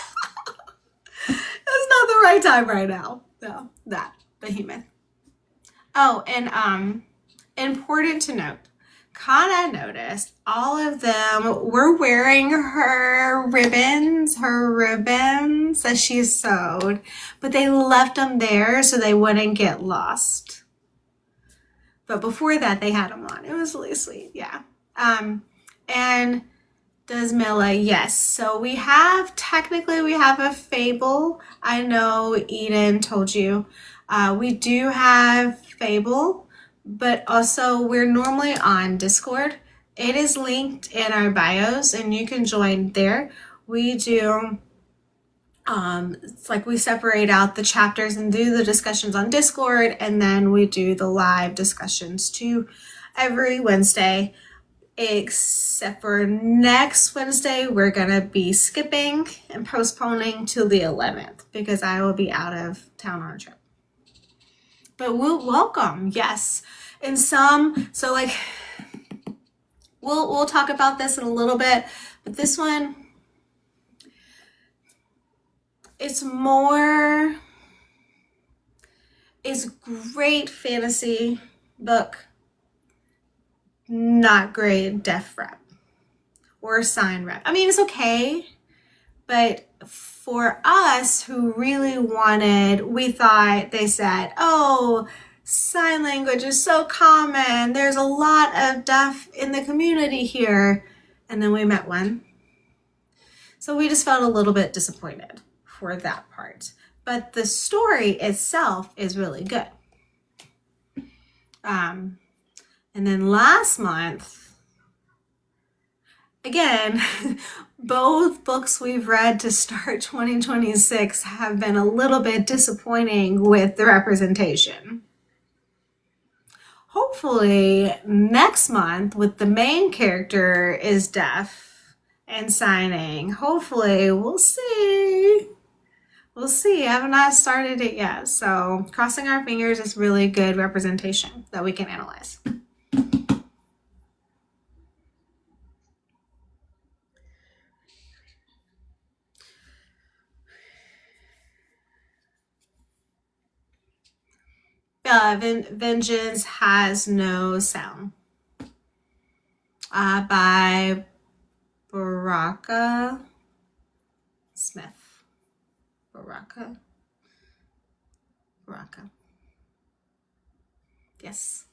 that's not the right time right now. No, that behemoth. Oh, and important to note, Kana noticed all of them were wearing her ribbons that she sewed, but they left them there so they wouldn't get lost. But before that, they had them on. It was really sweet, yeah. And Desmila, yes. So we have a fable. I know Eden told you. We do have fable, but also we're normally on Discord. It is linked in our bios and you can join there. We do, it's like we separate out the chapters and do the discussions on Discord, and then we do the live discussions too every Wednesday. except for next Wednesday, we're going to be skipping and postponing to the 11th because I will be out of town on a trip. But we'll welcome, yes. And some, so like, we'll talk about this in a little bit, but this one, it's great fantasy book, not great deaf rep or sign rep. I mean, it's okay, but for us who really wanted, we thought, they said, oh, sign language is so common. There's a lot of deaf in the community here. And then we met one. So we just felt a little bit disappointed for that part. But the story itself is really good. And then last month, again, both books we've read to start 2026 have been a little bit disappointing with the representation. Hopefully next month, with the main character is deaf and signing, hopefully we'll see. We'll see. I have not started it yet. So crossing our fingers is really good representation that we can analyze. Vengeance Has No Sound by Baraka Smith. Baraka. Yes.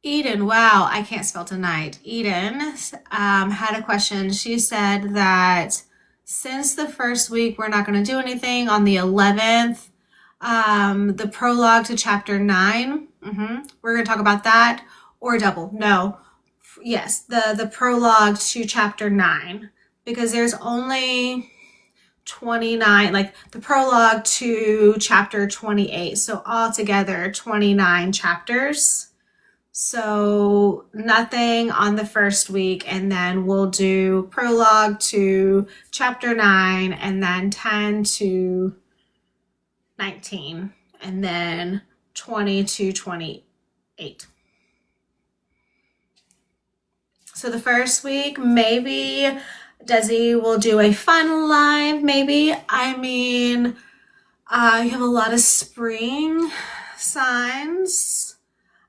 Eden, wow, I can't spell tonight. Eden had a question. She said that since the first week, we're not going to do anything on the 11th. The prologue to chapter 9. We're going to talk about that, or double. No. Yes, the prologue to chapter 9, because there's only 29, like the prologue to chapter 28. So altogether 29 chapters. So nothing on the first week, and then we'll do prologue to chapter 9, and then 10 to 19, and then 20 to 28. So the first week, maybe Desi will do a fun live, maybe. I mean, you have a lot of spring signs.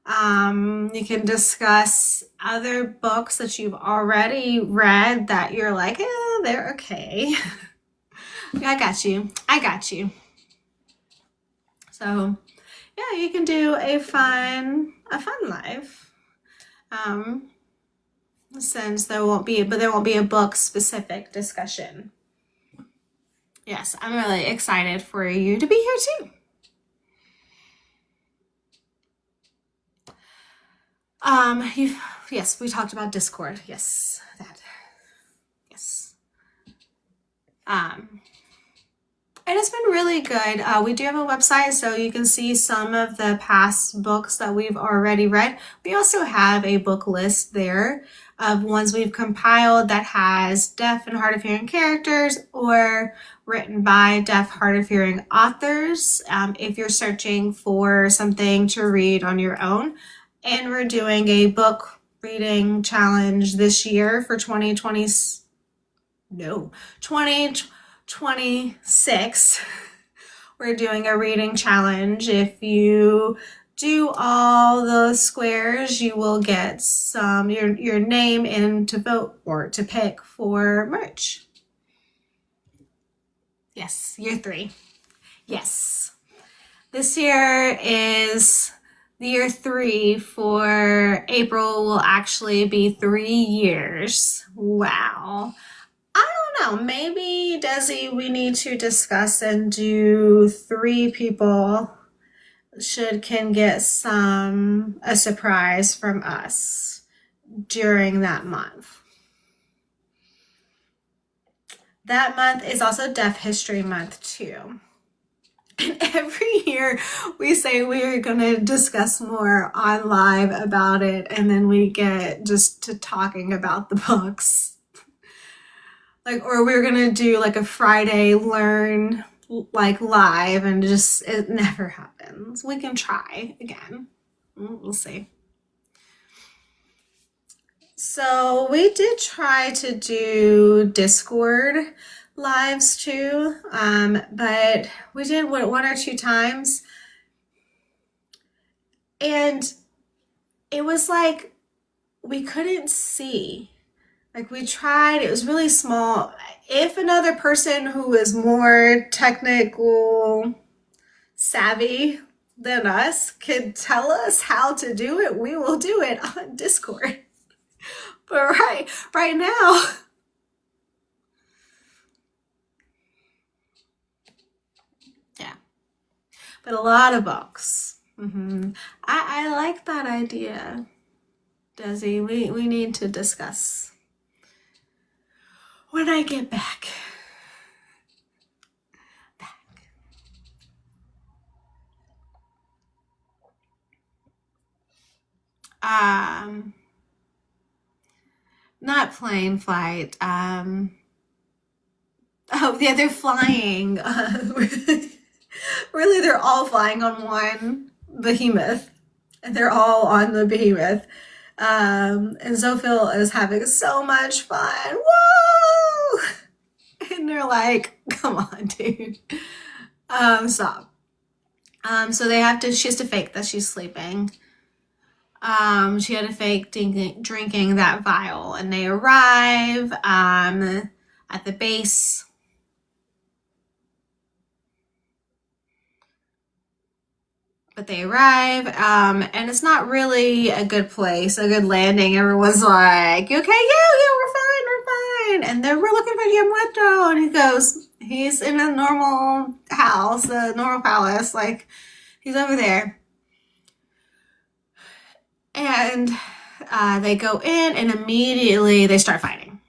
You can discuss other books that you've already read that you're like, they're okay. I got you. So yeah, you can do a fun live. Since there won't be a book specific discussion. Yes, I'm really excited for you to be here too. Yes, we talked about Discord. Yes, that. Yes. And it's been really good. We do have a website, so you can see some of the past books that we've already read. We also have a book list there of ones we've compiled that has deaf and hard of hearing characters or written by deaf, hard of hearing authors, if you're searching for something to read on your own. And we're doing a book reading challenge this year for 2026. We're doing a reading challenge. If you do all the squares, you will get your name in to vote or to pick for merch. Yes, year 3. Yes. This year is the year 3. For April will actually be 3 years. Wow. I don't know, maybe, Desi, we need to discuss and do 3 people can get a surprise from us during that month. That month is also Deaf History Month too. And every year we say we're going to discuss more on live about it, and then we get just to talking about the books. Like, or we're going to do like a Friday learn like live, and just it never happens. We can try again. We'll see. So we did try to do Discord lives too, but we did one or two times, and it was like we couldn't see. Like, we tried, it was really small. If another person who is more technical savvy than us could tell us how to do it, we will do it on Discord. But right now, yeah. But a lot of books. I like that idea, Desi. We need to discuss when I get back. Not plane flight. Oh yeah, they're flying. Really, they're all flying on one behemoth, and they're all on the behemoth. And Zofil is having so much fun. Whoa! And they're like, "Come on, dude, stop." So she has to fake that she's sleeping. She had to fake drinking that vial, and they arrive at the base. But they arrive, and it's not really a good place, a good landing. Everyone's like, "Okay, yeah, we're fine. And we're looking for Yamueto." And he goes, he's in a normal house, a normal palace, like, he's over there. And they go in, and immediately they start fighting.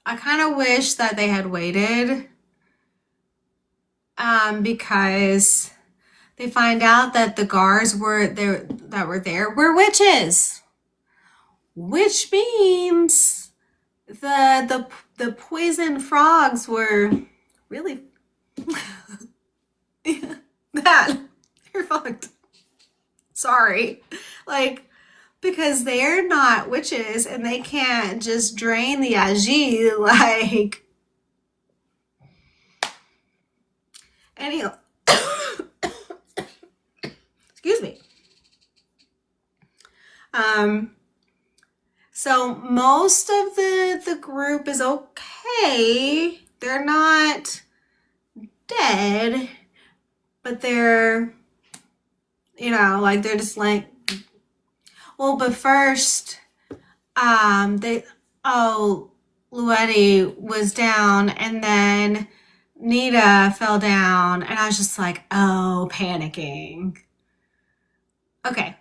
I kind of wish that they had waited, because they find out that the guards were there were witches, which means the poison frogs were really bad. You're fucked. Sorry. Like, because they're not witches, and they can't just drain the Aji, like, anyway. Excuse me. So most of the group is okay. They're not dead, but they're, like, they're just like, well, but first, Luetti was down, and then Nita fell down, and I was just like, oh, panicking. Okay.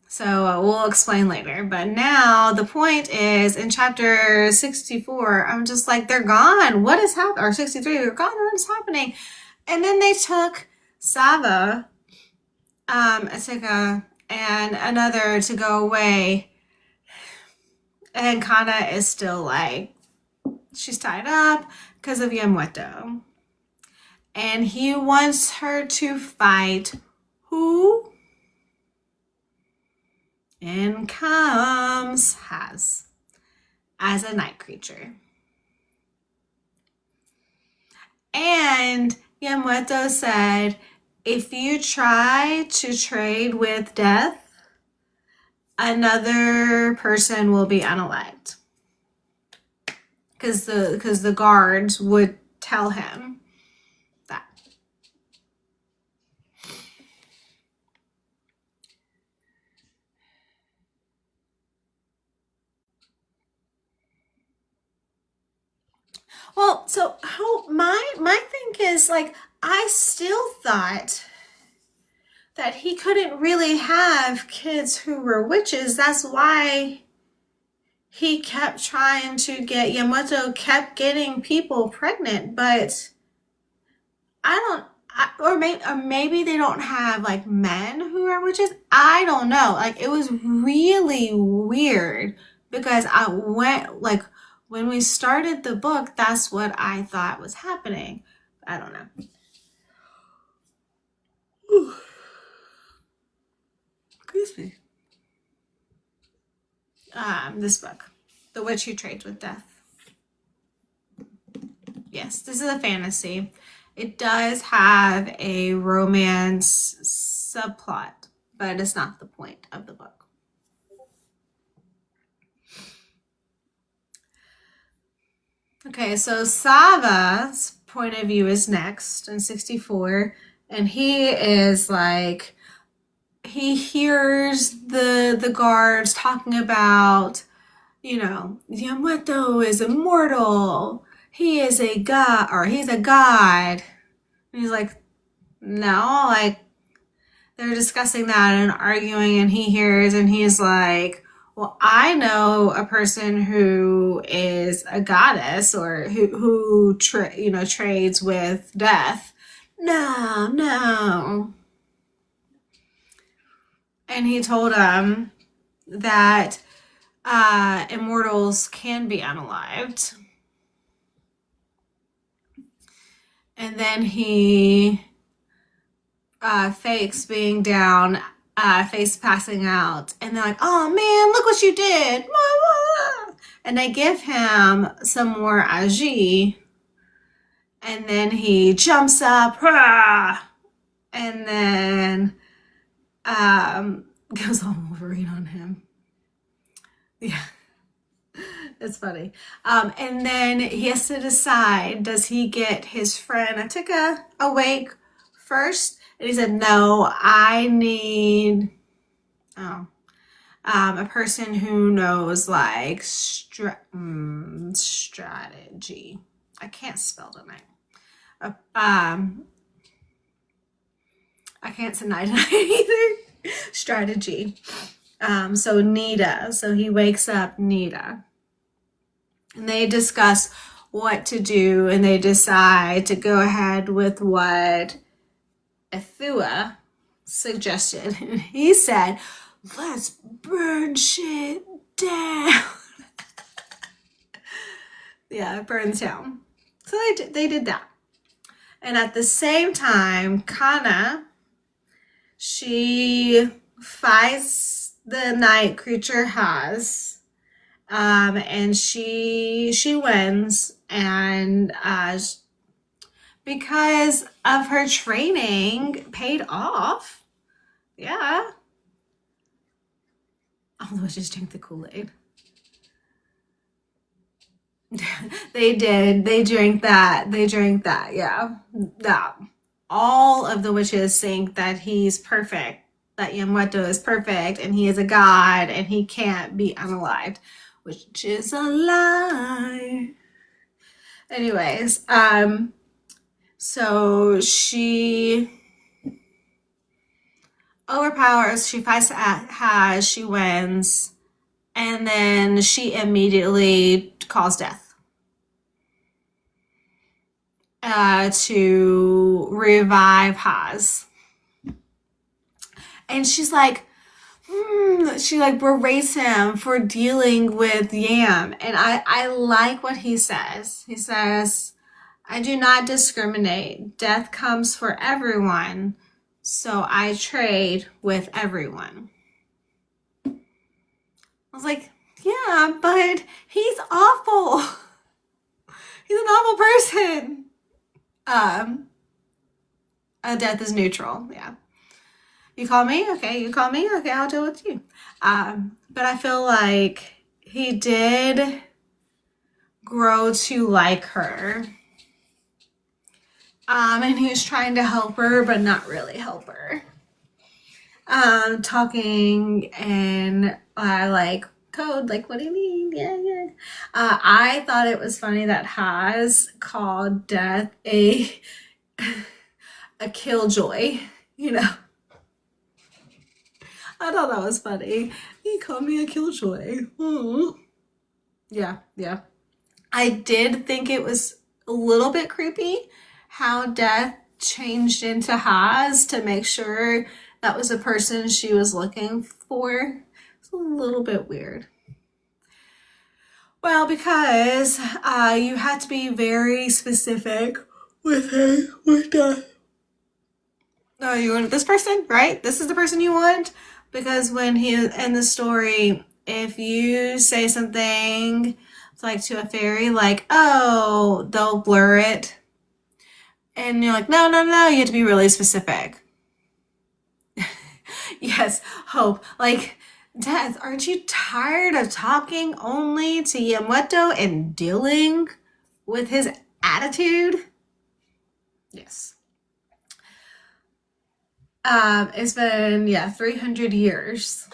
So we'll explain later. But now the point is, in chapter 64, I'm just like, they're gone. What is happening? Or 63, they're gone. What is happening? And then they took Sava, Asika, and another to go away. And Kana is still like, she's tied up because of Yamueto. And he wants her to fight who? In comes Has as a night creature. And Yamueto said, if you try to trade with death, another person will be unalived. Because the guards would tell him that. Well, so my thing is, like, I still thought that he couldn't really have kids who were witches. That's why he kept trying to get, Yamueto kept getting people pregnant, but or maybe they don't have like men who are witches. I don't know. Like, it was really weird because I went, like, when we started the book, that's what I thought was happening. I don't know. Ooh. Excuse me. This book, The Witch Who Trades with Death. Yes, this is a fantasy. It does have a romance subplot, but it's not the point of the book. Okay, so Sava's point of view is next in 64, and he is like, he hears the guards talking about, you know, Yamato is immortal. He is a god, or he's a god. And he's like, no, like, they're discussing that and arguing, and he hears, and he's like, well, I know a person who is a goddess, or who trades with death. No. And he told him that immortals can be unalived. And then he fakes being down, face passing out, and they're like, oh man, look what you did. And they give him some more agi, and then he jumps up, and then goes all Wolverine on him. Yeah. It's funny. And then he has to decide, does he get his friend Atika awake first? And he said, no, I need a person who knows like strategy. I can't spell tonight. I can't say tonight either. Strategy. So Nita. So he wakes up Nita. And they discuss what to do, and they decide to go ahead with what Ethua suggested. And he said, let's burn shit down. Yeah, it burns down. So they did that. And at the same time, Kana, she fights the night creature Haz. And she wins, and because of her training paid off. Yeah. All the witches drink the Kool-Aid. They did. They drank that. Yeah. That. All of the witches think that he's perfect, that Yamato is perfect, and he is a god, and he can't be unalived, which is a lie. Anyways, so she overpowers, she fights Haz, she wins, and then she immediately calls death to revive Haz. And she's like, she like berates him for dealing with Yam. And I like what he says. He says, I do not discriminate. Death comes for everyone, so I trade with everyone. I was like, yeah, but he's awful. He's an awful person. Death is neutral, yeah. You call me? Okay, you call me? Okay, I'll deal with you. But I feel like he did grow to like her. And he was trying to help her, but not really help her. Talking and like code, like, what do you mean? Yeah. I thought it was funny that Haz called death a killjoy, you know. I thought that was funny. He called me a killjoy. Yeah. I did think it was a little bit creepy how death changed into Haas to make sure that was the person she was looking for. It's a little bit weird. Well, because you had to be very specific with that. No, you want this person, right? This is the person you want? Because when he in the story, if you say something like to a fairy, like, oh, they'll blur it. And you're like, no, no, no, you have to be really specific. Yes, Hope. Like, Death, aren't you tired of talking only to Yamato and dealing with his attitude? Yes. It's been, 300 years.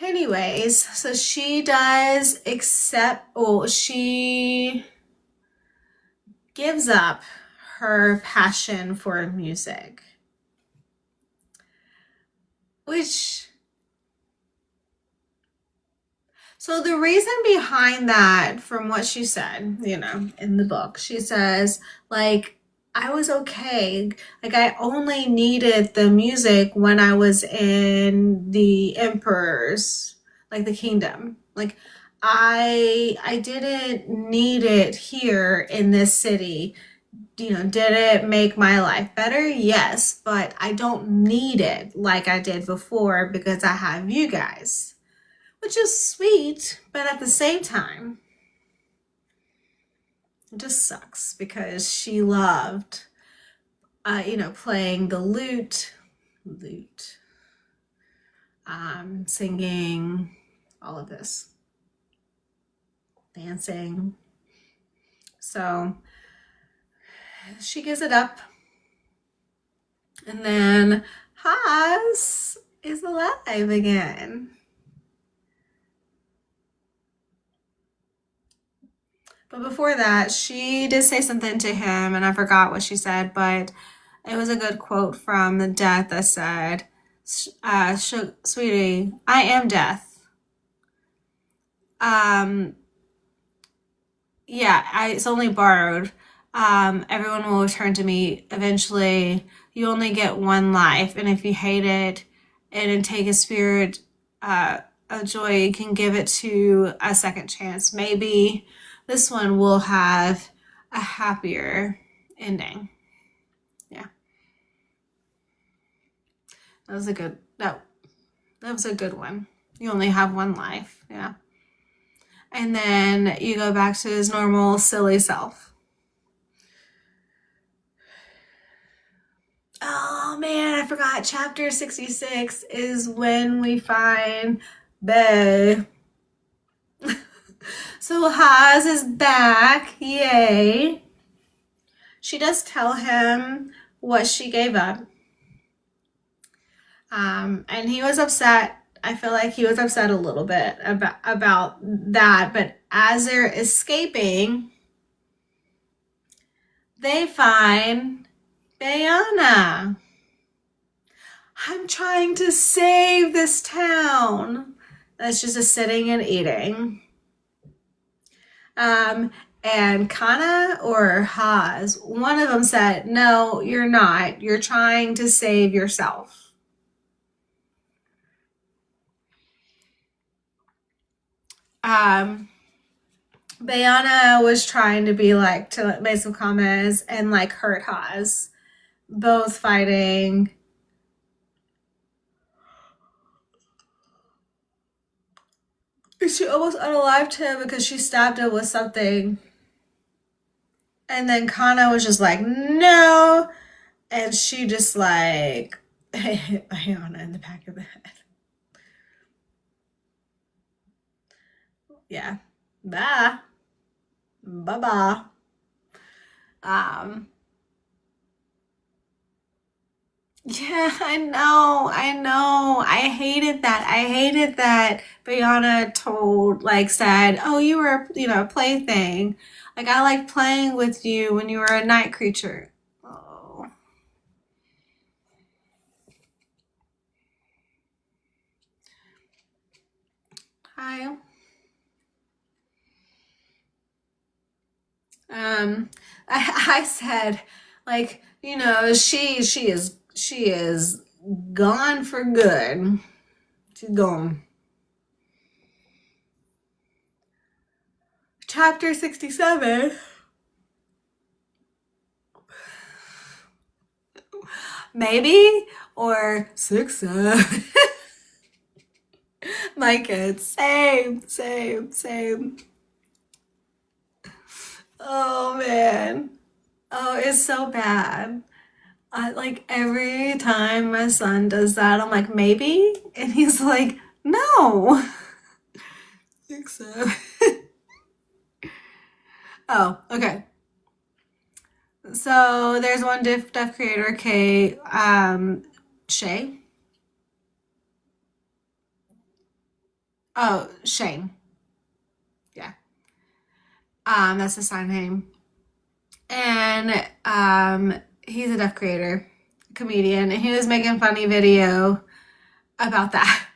Anyways, so she does accept, she gives up her passion for music. So the reason behind that, from what she said, in the book, she says, like, I was okay. Like, I only needed the music when I was in the emperor's, like, the kingdom. Like, I didn't need it here in this city. Did it make my life better? Yes, but I don't need it like I did before because I have you guys. Which is sweet, but at the same time, it just sucks because she loved, playing the lute, singing, all of this, dancing. So she gives it up. And then Haas is alive again. But before that, she did say something to him, and I forgot what she said, but it was a good quote from the Death that said, sweetie, I am Death. It's only borrowed. Everyone will return to me eventually. You only get one life, and if you hate it and take a spirit of joy, you can give it to a second chance. Maybe this one will have a happier ending. Yeah. That was a good one. You only have one life. Yeah. And then you go back to his normal silly self. Oh man, I forgot. Chapter 66 is when we find Bae. So Haas is back. Yay. She does tell him what she gave up. And he was upset. I feel like he was upset a little bit about that. But as they're escaping, they find Bayana. I'm trying to save this town. That's just sitting and eating. And Kana or Haas, one of them said, no, you're not. You're trying to save yourself. Bayana was trying to be like, to make some comments and like hurt Haas. Both fighting. She almost unalived him because she stabbed him with something. And then Kana was just like, no. And she just like hit Bayana in the back of the head. Yeah. Bye. Bye-bye. Yeah, I know. I hated that Brianna said, oh, you were, a plaything. Like, I liked playing with you when you were a night creature. Oh. Hi. I said, like, you know, she is gone for good. She's gone. Chapter 67. Maybe, or 6-7. My kids, same. Oh man. Oh, it's so bad. Like every time my son does that, I'm like, maybe? And he's like, no. 6-7. Oh, okay. So there's one deaf creator, Kay, Shay. Oh, Shane. Yeah. That's his sign name. And he's a deaf creator, comedian, and he was making a funny video about that.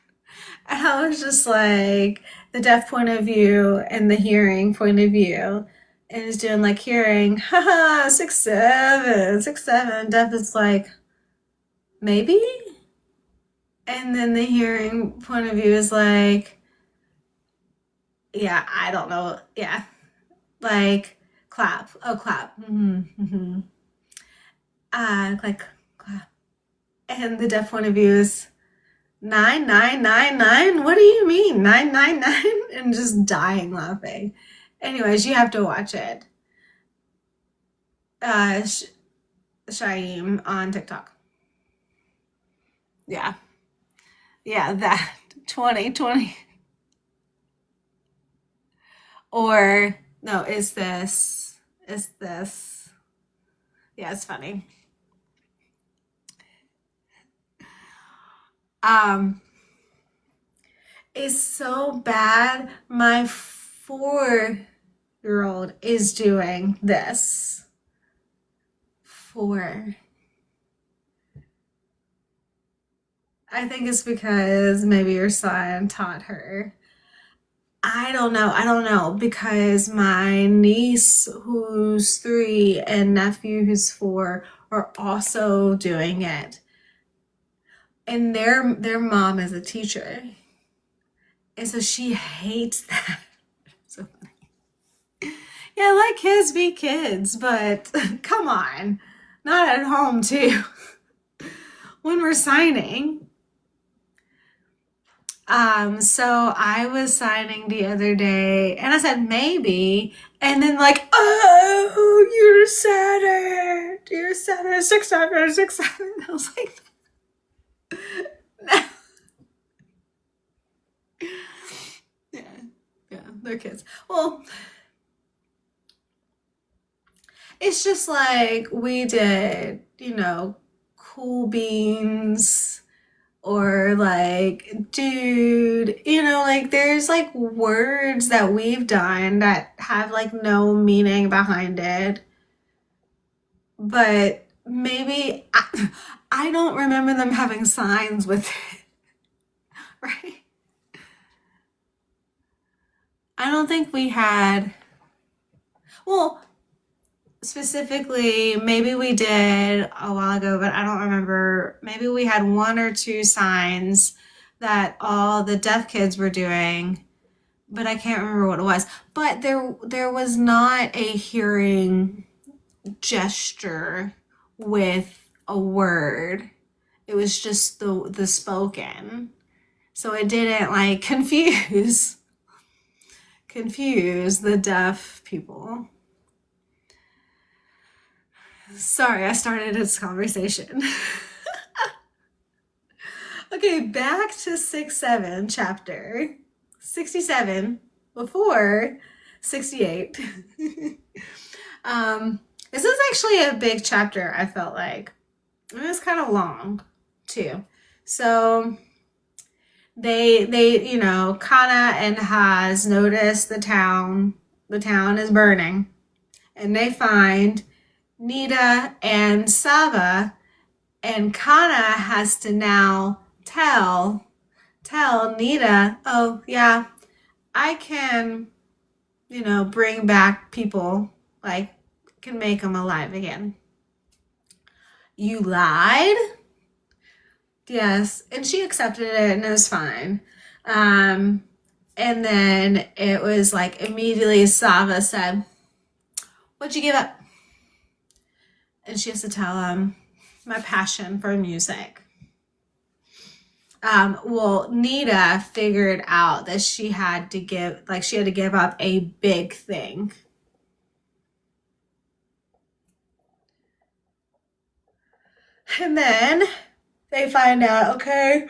And I was just like, the deaf point of view and the hearing point of view. And he's doing like hearing, haha, 6-7, 6-7. Deaf is like, maybe? And then the hearing point of view is like, yeah, I don't know. Yeah. Like, clap. Oh, clap. Like, clap. And the deaf point of view is 9, 9, 9, 9. What do you mean? 9, 9, 9? And just dying laughing. Anyways, you have to watch it. Shaim on TikTok. Yeah. Yeah, that 2020. Or no, is this? Yeah, it's funny. It's so bad. My 4-year-old is doing this. 4. I think it's because maybe your son taught her. I don't know, because my niece who's 3 and nephew who's 4 are also doing it. And their mom is a teacher. And so she hates that. So funny. Yeah, let kids be kids, but come on. Not at home too. When we're signing. So I was signing the other day and I said maybe, and then like, oh, you're sadder. 6-7, 6-7. I was like, no. Yeah, they're kids. Well, it's just like we did, cool beans. Or like, dude, like there's like words that we've done that have like no meaning behind it. But maybe I don't remember them having signs with it, right? I don't think we had, well, specifically, maybe we did a while ago, but I don't remember. Maybe we had 1 or 2 signs that all the deaf kids were doing, but I can't remember what it was. But there was not a hearing gesture with a word. It was just the spoken. So it didn't like confuse the deaf people. Sorry, I started this conversation. Okay, back to 6-7 chapter 67 before 68. This is actually a big chapter, I felt like. It was kind of long too. So they Kana and Haz notice the town is burning, and they find Nita and Sava, and Kana has to now tell Nita, oh yeah, I can, bring back people, like can make them alive again. You lied? Yes. And she accepted it and it was fine. And then it was like immediately Sava said, "What'd you give up?" And she has to tell him my passion for music. Well, Nita figured out that she had to give up a big thing. And then they find out, okay,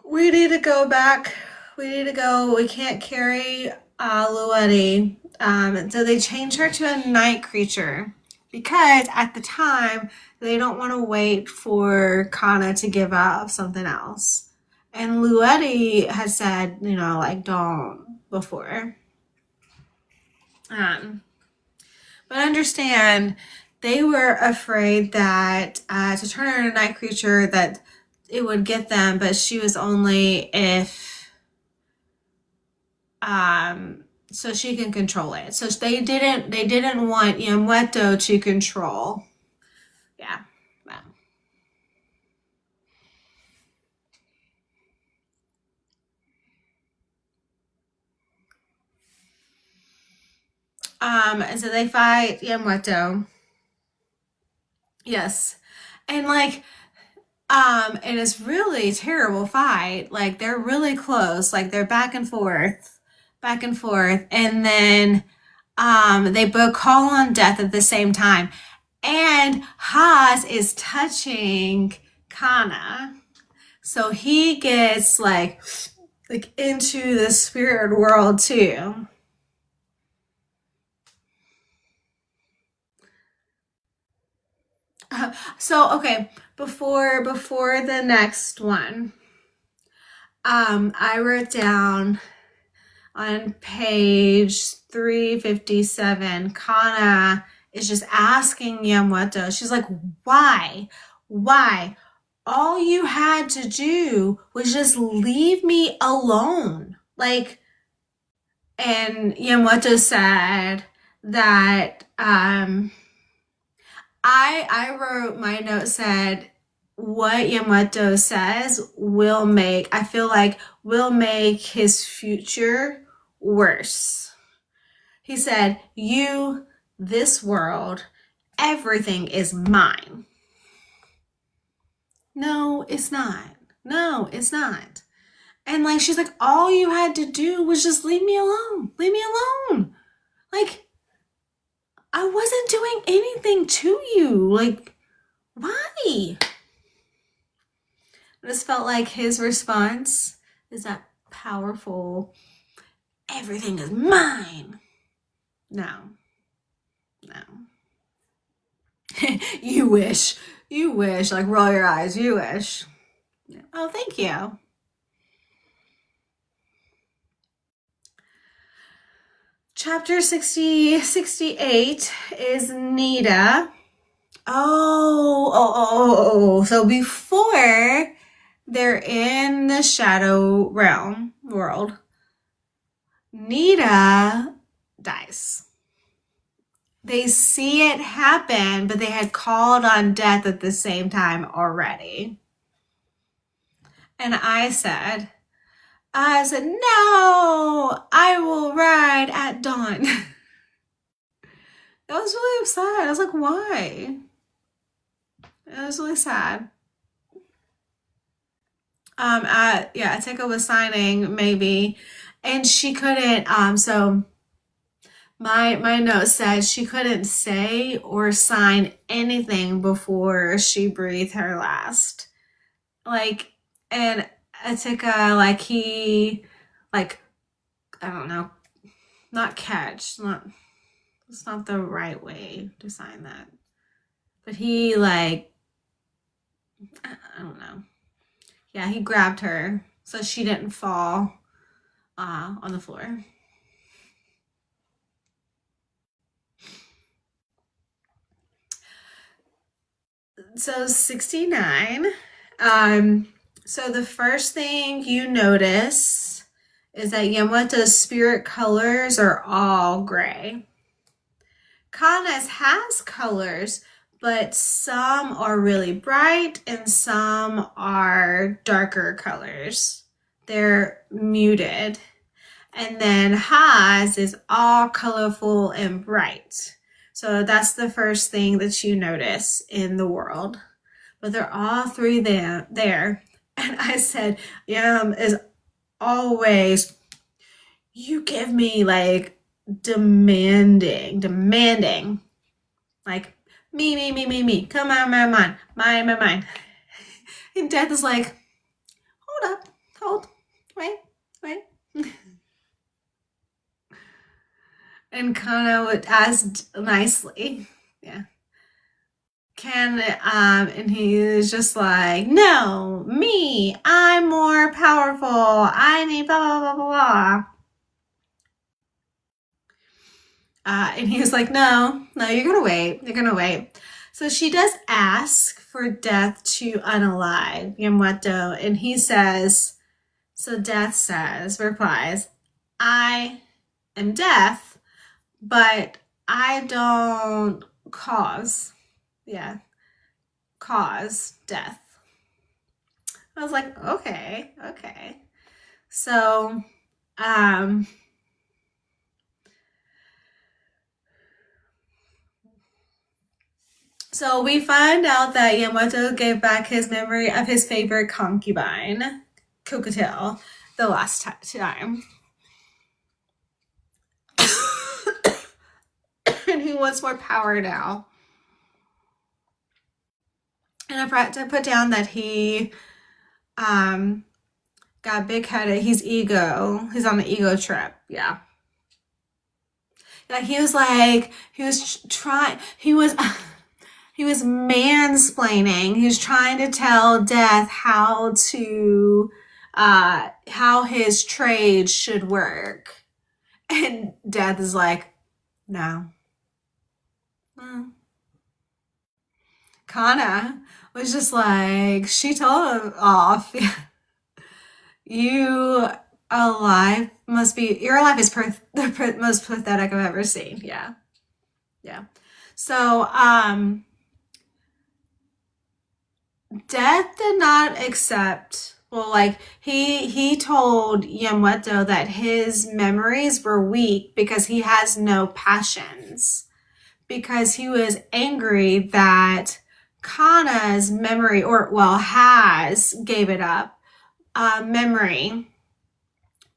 we need to go back. We can't carry Luetti. So they change her to a night creature because at the time they don't want to wait for Kana to give up something else. And Luetti has said, like, don't before. But understand, they were afraid that to turn her into a night creature that it would get them, but she was only if so she can control it. So they didn't want Yamweto to control. Yeah. And so they fight Yamweto. Yes. And like and it's really terrible fight. Like they're really close. Like they're back and forth. And then they both call on death at the same time. And Haas is touching Kana. So he gets like into the spirit world too. So okay, before the next one, I wrote down on page 357, Kana is just asking Yamweto. She's like, why? All you had to do was just leave me alone. Like, and Yamweto said that I wrote, my note said, what Yamato says will make his future worse. He said, this world, everything is mine. No, it's not. And like, she's like, all you had to do was just leave me alone. Like, I wasn't doing anything to you. Like, why? I just felt like his response is that powerful, everything is mine. No. You wish, like roll your eyes, you wish. Oh, thank you. Chapter 68 is Nita. So before they're in the shadow realm world, Nita dies. They see it happen, but they had called on death at the same time already. And I said, no, I will ride at dawn. I was really upset. I was like, why? It was really sad. Atika was signing maybe, and she couldn't. So my note said she couldn't say or sign anything before she breathed her last. Like, and Atika, like he, like, I don't know, not catch, it's not the right way to sign that. But he like, I don't know. Yeah, he grabbed her so she didn't fall on the floor. So 69. So the first thing you notice is that Yamato's spirit colors are all gray. Kana's has colors, but some are really bright and some are darker colors. They're muted. And then Ha's is all colorful and bright. So that's the first thing that you notice in the world. But they're all three there. And I said, Yam is always, you give me like demanding. Like, me. Come on, mine. And Death is like, hold, wait. And Kana would ask nicely, yeah. And he is just like, no, me, I'm more powerful. I need blah, blah, blah, blah, blah. And he was like, no, you're gonna wait. So she does ask for Death to unalive Yamato, and he says, so Death replies, I am Death, but I don't cause death. I was like, okay. So, so we find out that Yamato gave back his memory of his favorite concubine, Cockatiel, the last time. And he wants more power now. And I forgot to put down that he got big-headed. He's on the ego trip. Yeah. Like he was mansplaining. He was trying to tell Death how his trade should work. And Death is like, no. Kana was just like, she told him off. Your life is the most pathetic I've ever seen. Yeah. So, Death did not accept, he told Yamato that his memories were weak because he has no passions. Because he was angry that Kana's memory, gave it up. Memory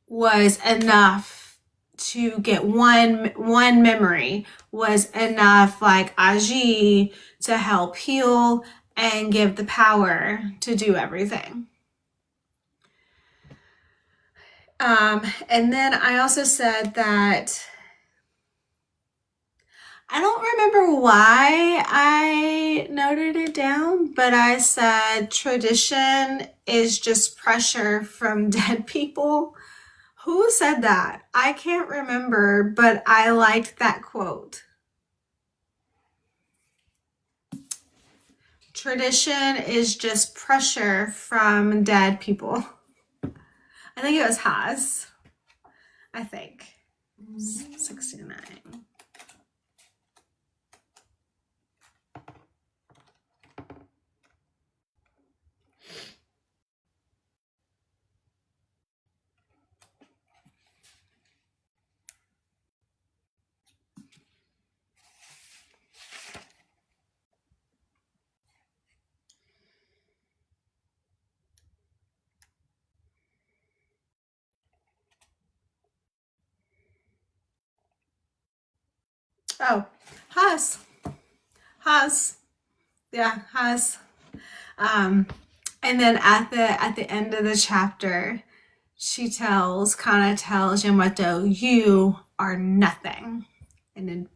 was enough to get one memory was enough, like Aji, to help heal and give the power to do everything. And then I also said that I don't remember why I noted it down, but I said tradition is just pressure from dead people. Who said that? I can't remember, but I liked that quote. Tradition is just pressure from dead people. I think it was Haas. 69. Oh, Haas. Yeah, Haas. And then at the end of the chapter, Kana tells Yamato, you are nothing. And then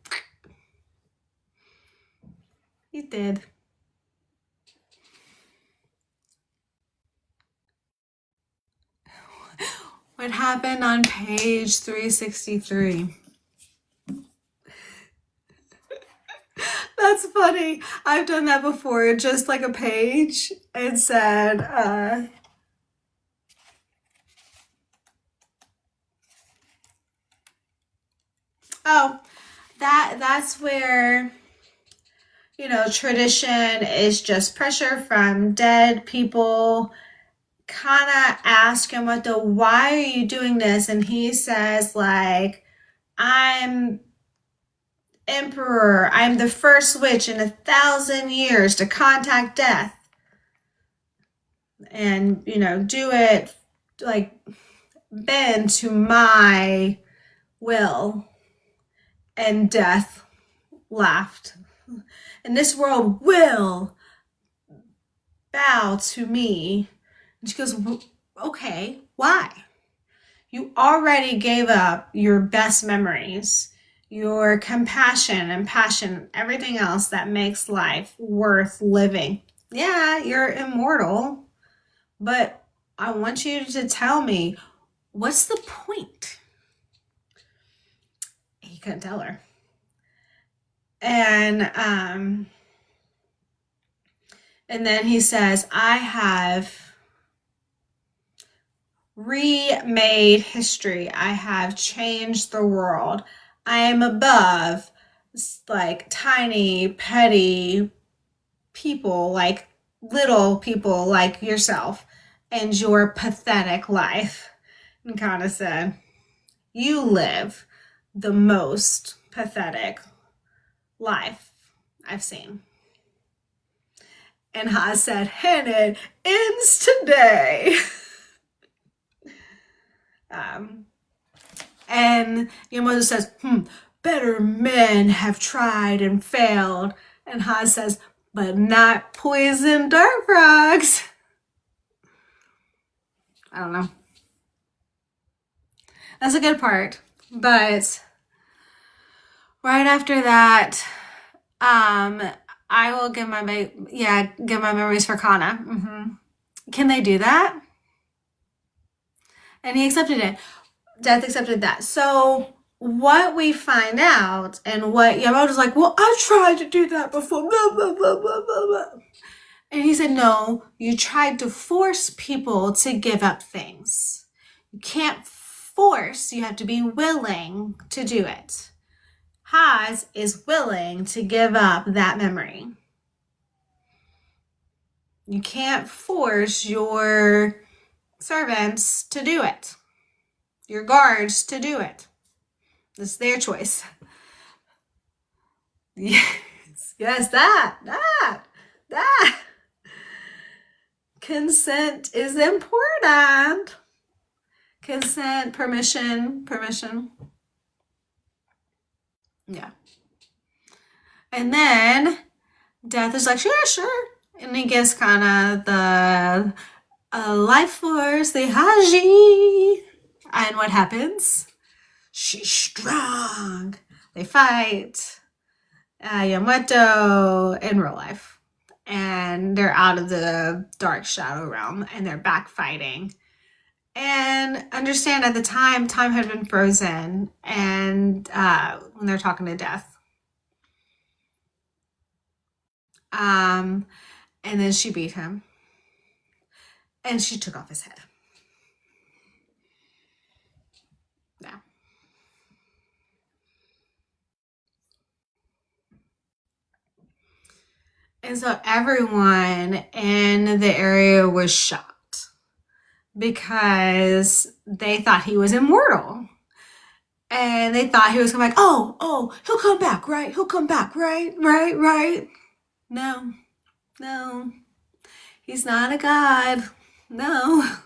he did. What happened on page 363? That's funny. I've done that before, just like a page, and said, oh, that's where, you know, tradition is just pressure from dead people. Kind of ask him why are you doing this? And he says, like, I'm emperor. I'm the first witch in 1,000 years to contact death. And, you know, do it, like, bend to my will. And death laughed. And this world will bow to me. And she goes, okay, why? You already gave up your best memories, your compassion and passion, everything else that makes life worth living. Yeah, you're immortal, but I want you to tell me, what's the point? He couldn't tell her. And then he says, I have remade history. I have changed the world. I am above, like, tiny, petty people, like little people like yourself and your pathetic life. And kind of said, you live the most pathetic life I've seen. And Ha said, and it ends today. And Yamato says, better men have tried and failed. And Ha says, but not poison dart frogs. I don't know. That's a good part. But right after that, I will give my memories for Kana. Can they do that? And he accepted it. Death accepted that. So what we find out, and what Yamamoto's like, well, I tried to do that before, blah, blah, blah, blah, blah, blah. And he said, no, you tried to force people to give up things. You can't force, you have to be willing to do it. Haz is willing to give up that memory. You can't force your servants to do it, your guards to do it. It's their choice. Yes, that. Consent is important. Consent, permission. Yeah. And then Death is like, sure. And he gives kind of the life force, the Haji. And what happens? She's strong. They fight. Yamato in real life. And they're out of the dark shadow realm. And they're back fighting. And understand at the time had been frozen. And when they're talking to Death. And then she beat him. And she took off his head. Yeah. And so everyone in the area was shocked because they thought he was immortal. And they thought he was coming back. Oh, he'll come back, right? He'll come back, right? No. He's not a god. No.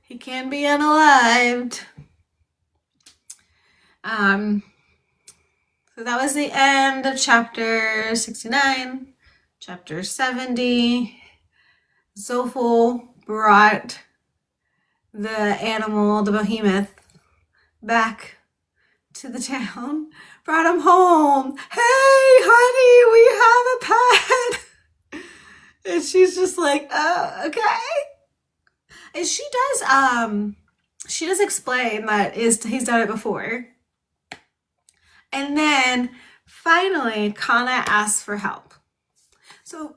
He can be unalived. So that was the end of chapter 69. Chapter 70. Zophyl brought the animal, the behemoth, back to the town. Brought him home. Hey, honey, we have a pet. And she's just like, okay. And she does explain that he's done it before. And then finally, Kana asks for help. So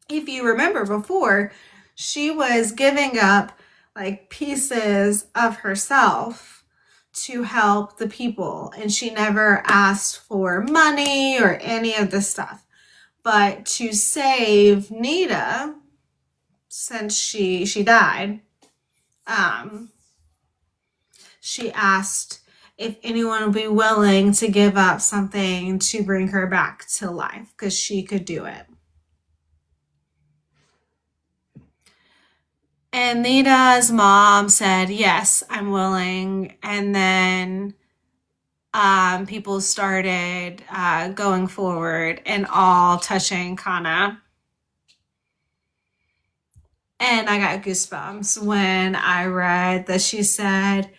if you remember before, she was giving up like pieces of herself to help the people. And she never asked for money or any of this stuff. But to save Nita, since she died, she asked if anyone would be willing to give up something to bring her back to life, because she could do it. And Nita's mom said, yes, I'm willing. And then people started going forward and all touching Kana. And I got goosebumps when I read that she said,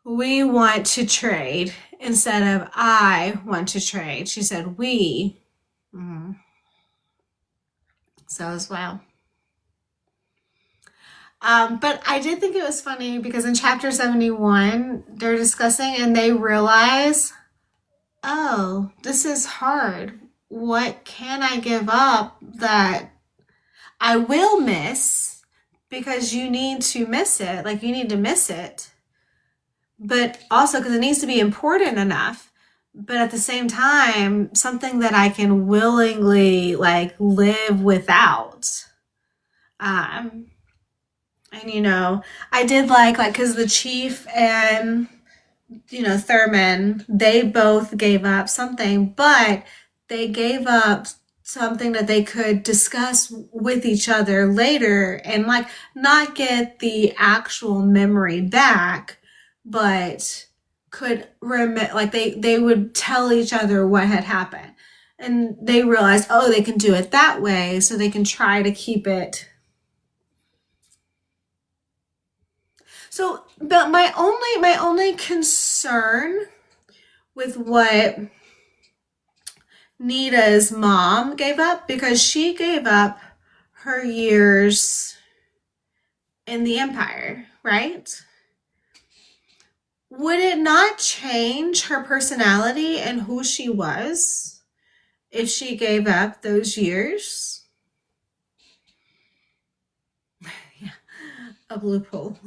we want to trade instead of I want to trade. She said, we. Mm-hmm. So as well. But I did think it was funny because in chapter 71, they're discussing and they realize, oh, this is hard. What can I give up that I will miss? Because you need to miss it. Like, you need to miss it. But also because it needs to be important enough. But at the same time, something that I can willingly, like, live without. And, you know, I did like, because the chief and, you know, Thurman, they both gave up something, but they gave up something that they could discuss with each other later and, like, not get the actual memory back, but could remember, like, they would tell each other what had happened. And they realized, oh, they can do it that way, so they can try to keep it. So, but my only concern with what Nita's mom gave up, because she gave up her years in the Empire, right? Would it not change her personality and who she was if she gave up those years? Yeah, a loophole.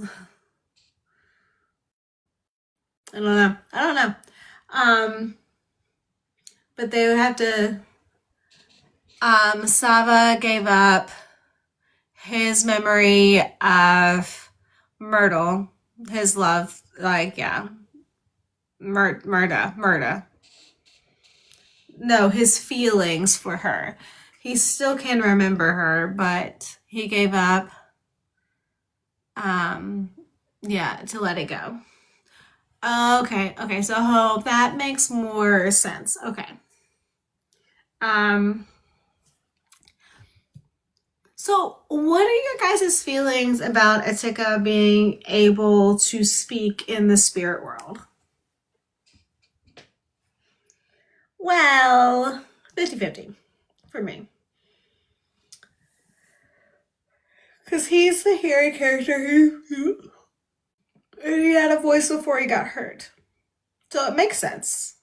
I don't know. But they would have to, Sava gave up his memory of Myrtle, his love, like, yeah, Myrta. No, his feelings for her. He still can remember her, but he gave up, yeah, to let it go. Okay, so that makes more sense. Okay. So what are your guys' feelings about Atika being able to speak in the spirit world? Well, 50-50 for me. Because he's the hairy character and he had a voice before he got hurt. So it makes sense.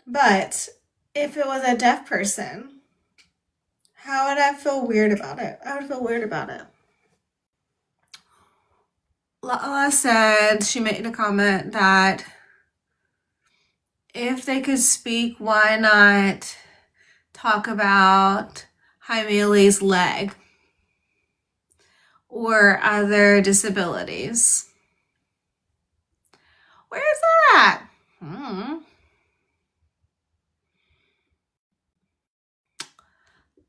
But if it was a deaf person, how would I feel weird about it? I would feel weird about it. Lala said, she made a comment that if they could speak, why not talk about Jaimeli's leg or other disabilities? Where is that at?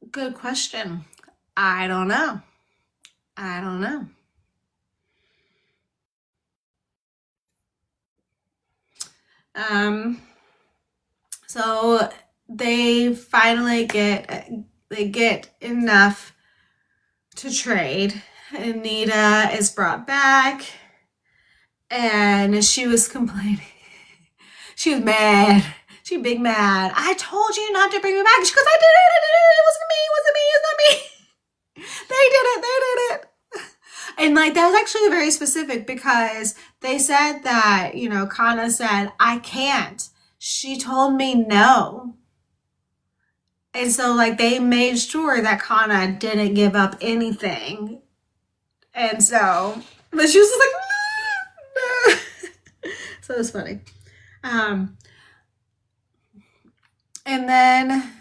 Good question. I don't know. So they finally get enough to trade. Anita is brought back, and she was complaining. She was mad. She big mad. I told you not to bring me back. She goes, I did it. It wasn't me. It's not me. They did it. And, like, that was actually very specific because they said that, you know, Kana said, I can't. She told me no. And so like they made sure that Kana didn't give up anything. And so, but she was just like, no. So it was funny. And then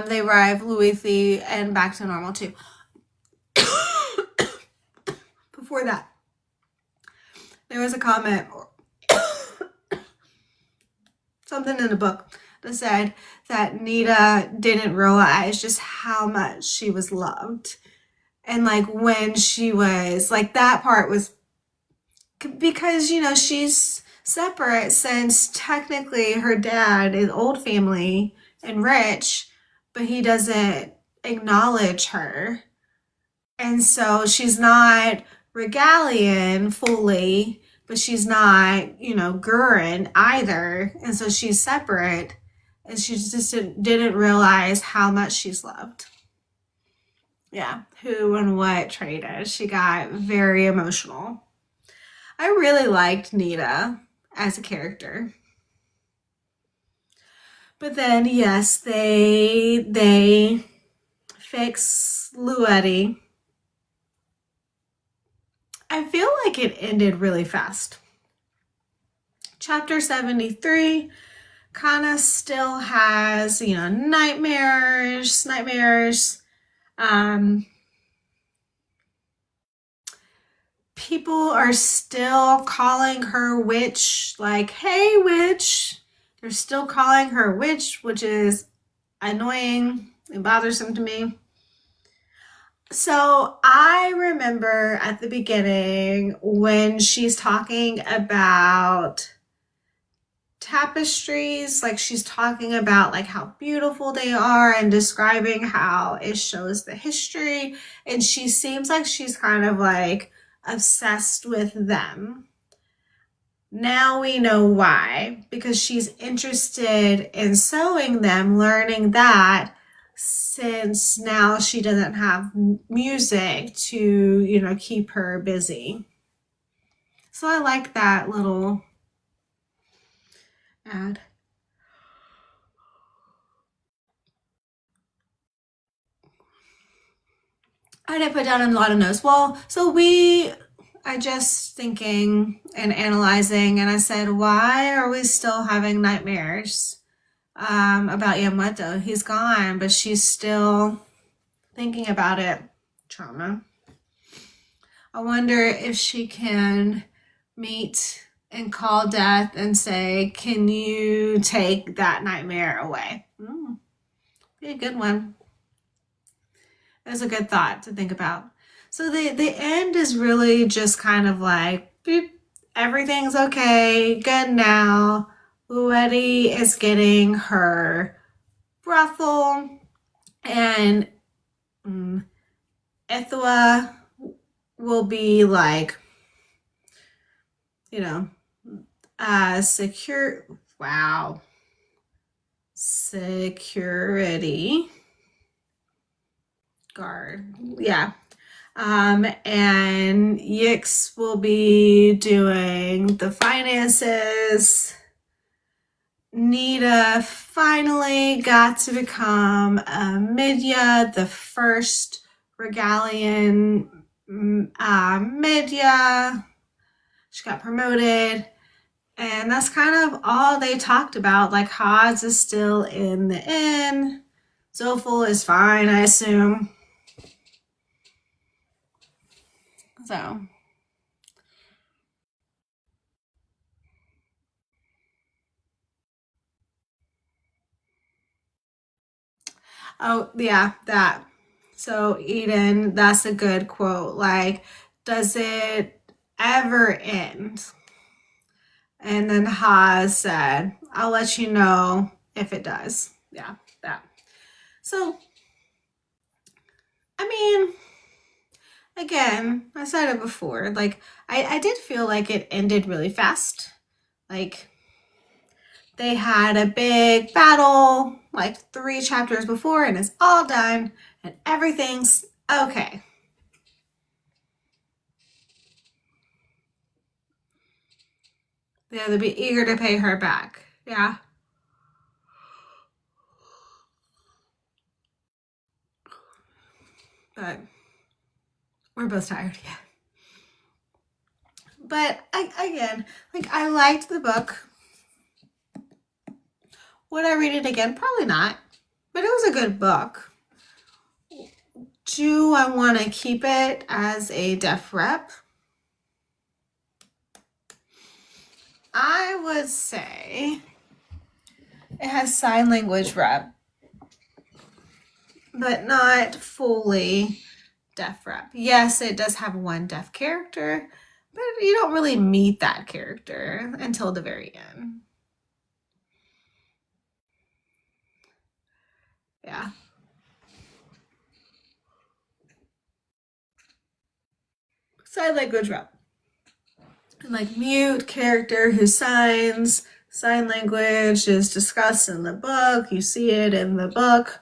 they arrive Louithi and back to normal too. Before that, there was a comment or something in the book that said that Nita didn't realize just how much she was loved. And like when she was like, that part was because, you know, she's separate since technically her dad is old family and rich, but he doesn't acknowledge her. And so she's not Regalian fully, but she's not, you know, Gurren either. And so she's separate. And she just didn't realize how much she's loved. Yeah, who and what traded. She got very emotional. I really liked Nita as a character. But then, yes, they fix Luetti. I feel like it ended really fast. Chapter 73, Kana still has, you know, nightmares. People are still calling her witch, like, hey, witch. They're still calling her witch, which is annoying and bothersome to me. So I remember at the beginning when she's talking about tapestries, like she's talking about like how beautiful they are and describing how it shows the history, and she seems like she's kind of like obsessed with them. Now we know why, because she's interested in sewing them, learning that, since now she doesn't have music to, you know, keep her busy. So I like that little add. I didn't put down a lot of notes. Well, so I just thinking and analyzing, and I said, why are we still having nightmares about Yamato? He's gone, but she's still thinking about it. Trauma. I wonder if she can meet and call death and say, can you take that nightmare away? Be a good one. That's a good thought to think about. So the end is really just kind of like, boop, everything's okay, good now. Luetti is getting her brothel, and Ithua will be like, you know, security guard. Yeah. And Yix will be doing the finances. Nita finally got to become a Midya, the first Regalian Midya. She got promoted. And that's kind of all they talked about. Like, Hodge is still in the inn. Zoful is fine, I assume. So. Oh, yeah, that. So, Eden, that's a good quote. Like, does it ever end? And then Haas said, I'll let you know if it does. Yeah, that. So, I mean, again, I said it before. Like, I did feel like it ended really fast. Like, they had a big battle like 3 chapters before, and it's all done, and everything's okay. Yeah, they'll be eager to pay her back. Yeah. but we're both tired, yeah. But again, like, I liked the book. Would I read it again? Probably not, but it was a good book. Do I want to keep it as a deaf rep? I would say it has sign language rep, but not fully deaf rep. Yes, it does have one deaf character, but you don't really meet that character until the very end. Yeah. Sign language rep. Like, mute character who signs. Sign language is discussed in the book. You see it in the book.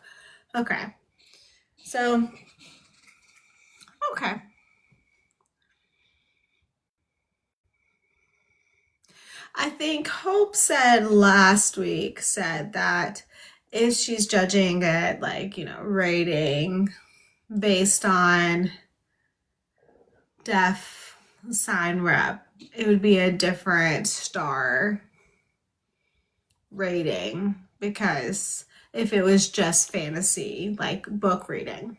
Okay. So, okay. I think Hope said last week that if she's judging it, like, rating based on deaf sign rep, it would be a different star rating, because if it was just fantasy, like book reading.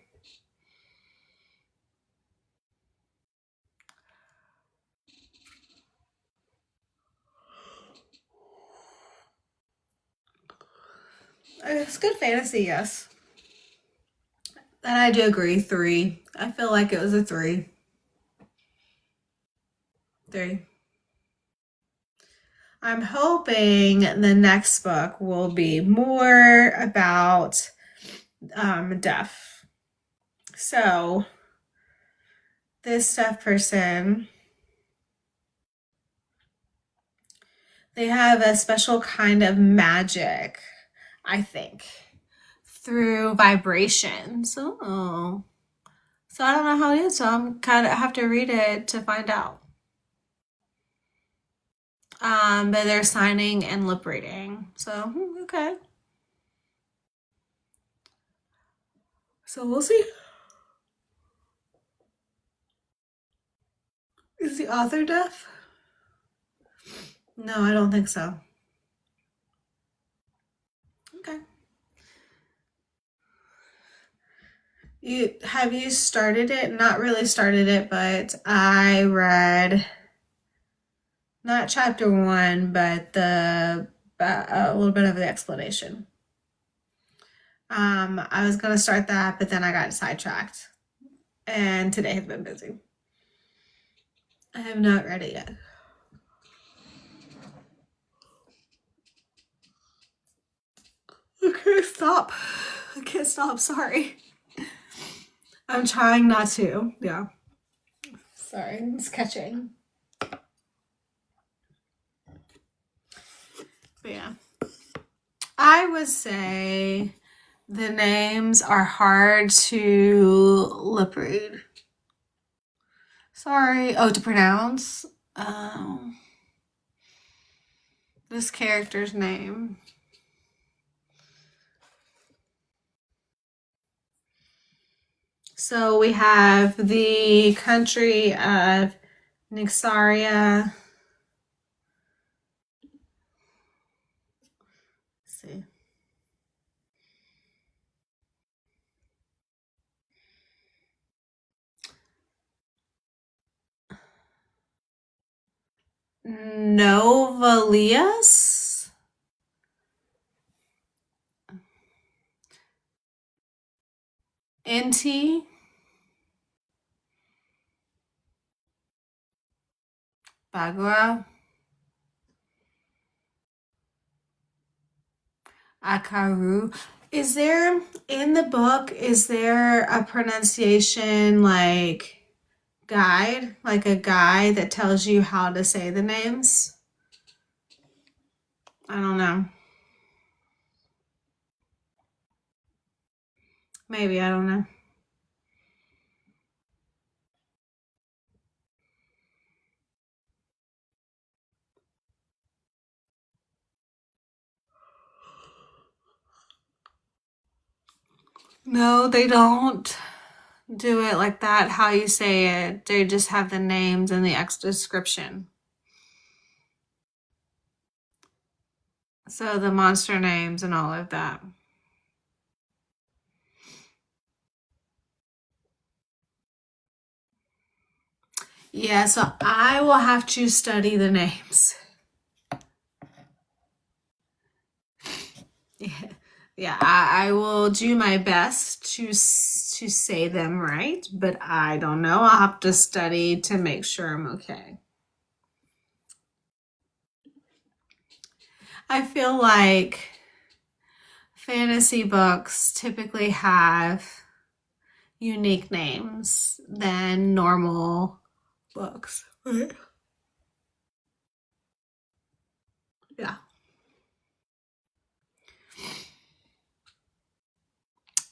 It's good fantasy, yes. And I do agree, 3. I feel like it was a 3. 3. I'm hoping the next book will be more about deaf. So this deaf person, they have a special kind of magic, I think, through vibrations. Oh. So I don't know how it is, so I'm kind of have to read it to find out. But they're signing and lip reading. So, okay. So we'll see. Is the author deaf? No, I don't think so. Okay. Have you started it? Not really started it, but I read not chapter 1, but a little bit of the explanation. I was gonna start that, but then I got sidetracked, and today has been busy. I have not read it yet. Okay, stop. I can't stop. Sorry. I'm trying not to. Yeah. Sorry, it's catching. But yeah. I would say the names are hard to lip read. Sorry. Oh, to pronounce. This character's name. So we have the country of Nixaria. Let's see. Novalias? NT? Bagua? Akaru. Is there, in the book, is there a pronunciation like guide? Like a guide that tells you how to say the names? I don't know. Maybe, I don't know. No, they don't. do it like that, how you say it. They just have the names and the extra description. So the monster names and all of that. Yeah, so I will have to study the names. Yeah, I will do my best to say them right, but I don't know. I'll have to study to make sure I'm okay. I feel like fantasy books typically have unique names than normal books. Yeah.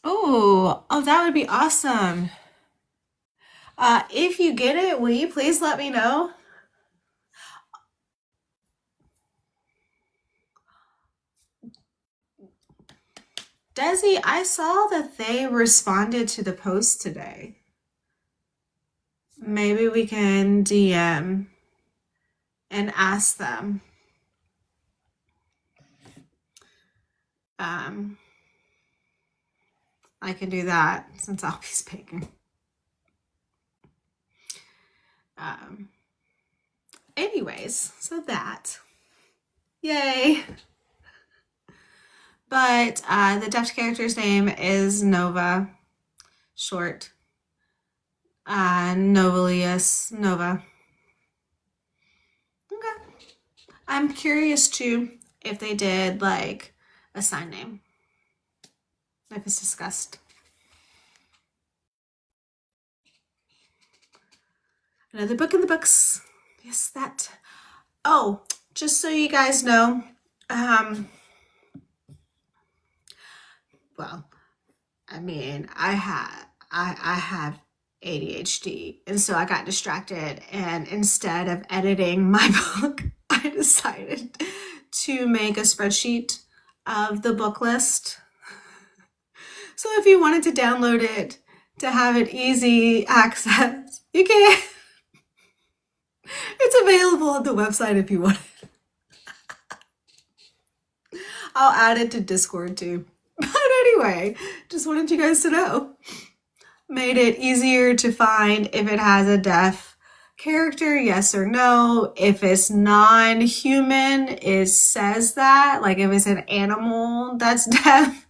Oh, that would be awesome. If you get it, will you please let me know? Desi, I saw that they responded to the post today. Maybe we can DM and ask them. I can do that since I'll be speaking. Anyways, so that. Yay! But the deaf character's name is Nova, short. Novelius, Nova. Okay. I'm curious too if they did like a sign name, if it's discussed. Another book in the books. Yes, that. Oh, just so you guys know, well, I mean, I have ADHD, and so I got distracted, and instead of editing my book, I decided to make a spreadsheet of the book list. So if you wanted to download it to have it easy access, you can. It's available on the website if you want it. I'll add it to Discord too. But anyway, just wanted you guys to know. Made it easier to find if it has a deaf character, yes or no. If it's non-human, it says that. Like if it's an animal that's deaf.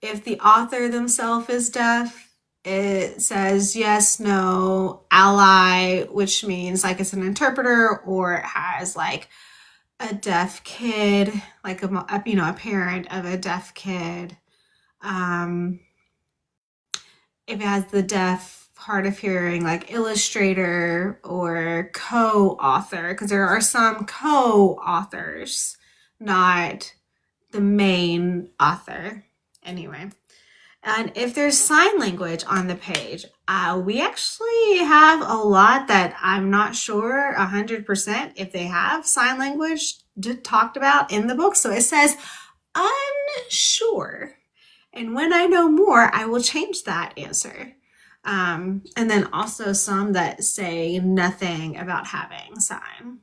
If the author themselves is deaf, it says yes, no, ally, which means like it's an interpreter, or it has like a deaf kid, like a parent of a deaf kid. If it has the deaf, hard of hearing, like illustrator or co-author, because there are some co-authors, not the main author. Anyway, and if there's sign language on the page, we actually have a lot that I'm not sure 100% if they have sign language talked about in the book. So it says unsure. And when I know more, I will change that answer. And then also some that say nothing about having sign,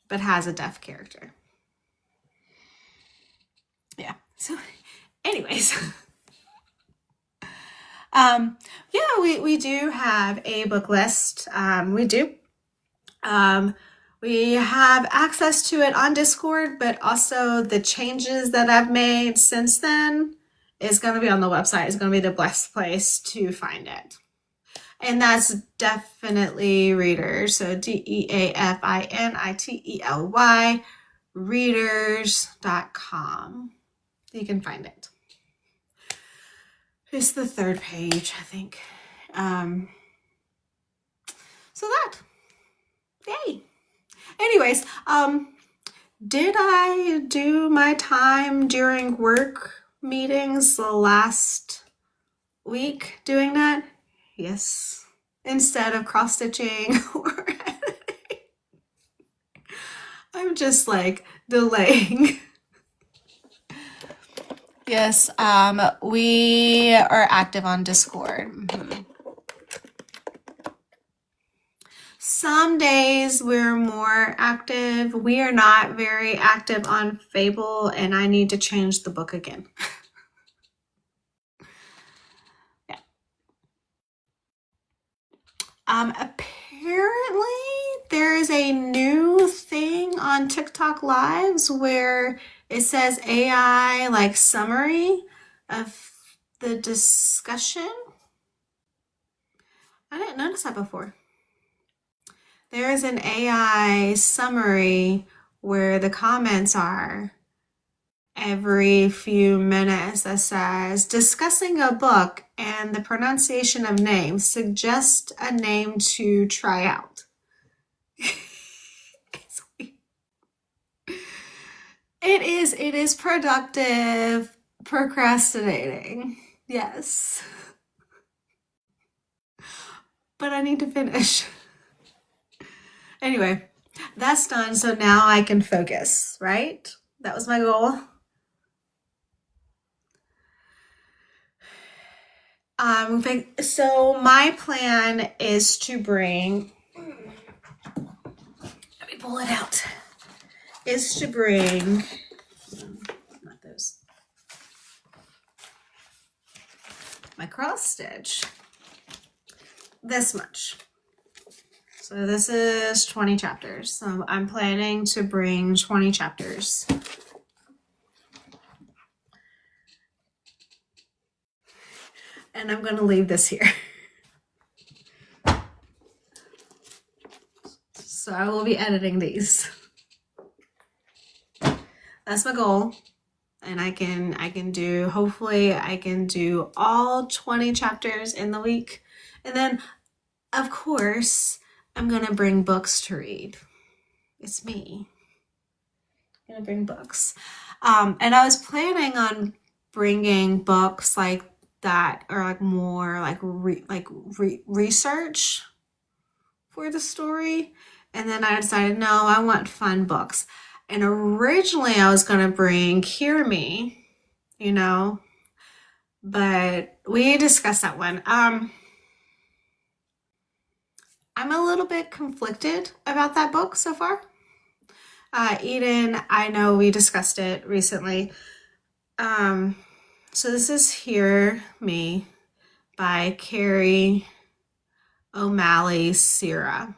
but has a deaf character. Yeah. So anyways, yeah, we do have a book list. We do. We have access to it on Discord, but also the changes that I've made since then is going to be on the website. It's going to be the best place to find it. And that's DEAFinitely Readers. So DEAFinitely readers.com. You can find it. It's the third page, I think. So that. Yay. Anyways, did I do my time during work meetings the last week doing that? Yes. Instead of cross-stitching or editing. I'm just like delaying. Yes, we are active on Discord. Some days we're more active. We are not very active on Fable, and I need to change the book again. Yeah. Apparently there is a new thing on TikTok Lives where it says AI like summary of the discussion. I didn't notice that before. There is an AI summary where the comments are every few minutes that says discussing a book and the pronunciation of names, suggest a name to try out. It is productive procrastinating. Yes. But I need to finish. Anyway, that's done, so now I can focus, right? That was my goal. So my plan is to bring, let me pull it out, is to bring, not those, my cross stitch, this much. So this is 20 chapters. So I'm planning to bring 20 chapters. And I'm going to leave this here. So I will be editing these. That's my goal. And I can do, hopefully I can do all 20 chapters in the week. And then, of course, I'm going to bring books to read. It's me. I'm going to bring books. And I was planning on bringing books like that, or like more like research for the story. And then I decided, no, I want fun books. And originally I was going to bring Hear Me, you know, but we discussed that one. I'm a little bit conflicted about that book so far. Eden, I know we discussed it recently. So this is Hear Me by Carrie O'Malley Sierra.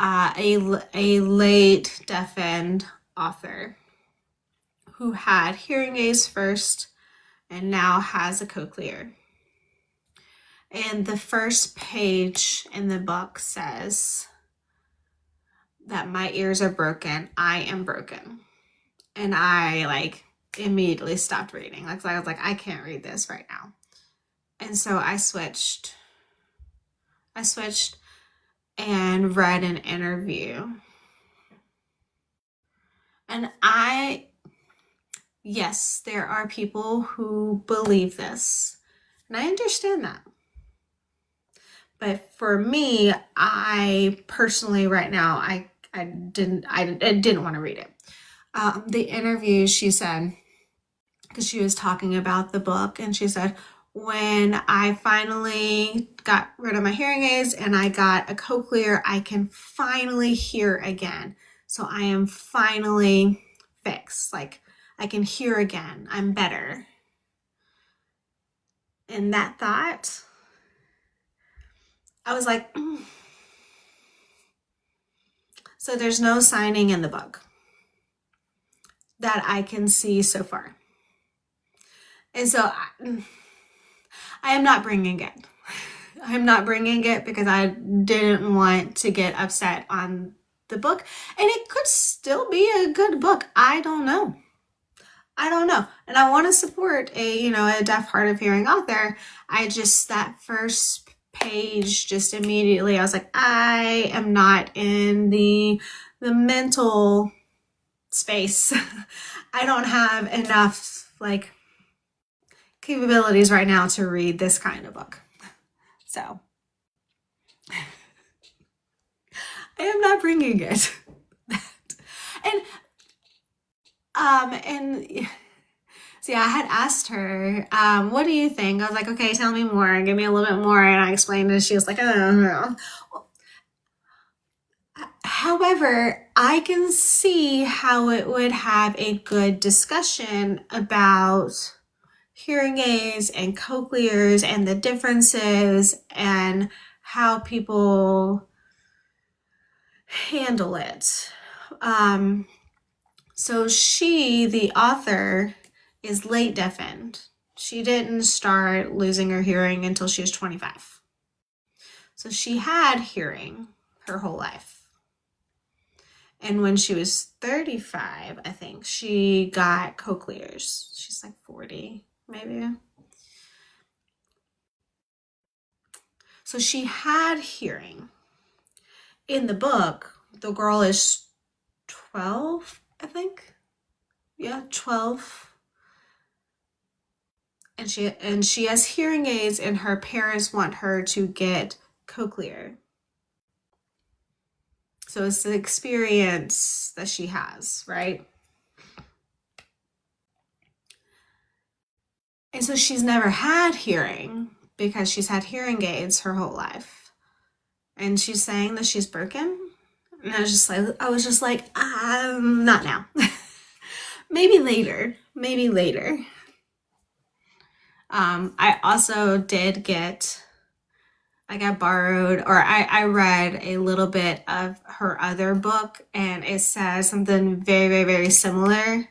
A late deafened author who had hearing aids first and now has a cochlear. And the first page in the book says that my ears are broken. I am broken. And I like immediately stopped reading. Like I was like, I can't read this right now. And so I switched and read an interview. And yes, there are people who believe this. And I understand that. But for me, I personally right now, I didn't want to read it. The interview, she said, because she was talking about the book, and she said, when I finally got rid of my hearing aids and I got a cochlear, I can finally hear again. So I am finally fixed. Like I can hear again. I'm better. And that thought, I was like, So there's no signing in the book that I can see so far. And so I am not bringing it. I'm not bringing it because I didn't want to get upset on the book. And it could still be a good book. I don't know. And I want to support a deaf, hard of hearing author. That first page, just immediately, I was like, I am not in the mental space. I don't have enough like capabilities right now to read this kind of book. So I am not bringing it. And So yeah, I had asked her, what do you think? I was like, okay, tell me more, give me a little bit more. And I explained it. She was like, I don't know. However, I can see how it would have a good discussion about hearing aids and cochlears and the differences and how people handle it. So she, the author, is late deafened. She didn't start losing her hearing until she was 25. So she had hearing her whole life. And when she was 35, I think, she got cochlears. She's like 40, maybe. So she had hearing. In the book, the girl is 12, I think. Yeah, 12. And she has hearing aids, and her parents want her to get cochlear. So it's the experience that she has, right? And so she's never had hearing because she's had hearing aids her whole life. And she's saying that she's broken. And I was just like, not now. Maybe later. Maybe later. I also did get, like, I borrowed, or I read a little bit of her other book, and it says something very, very, very similar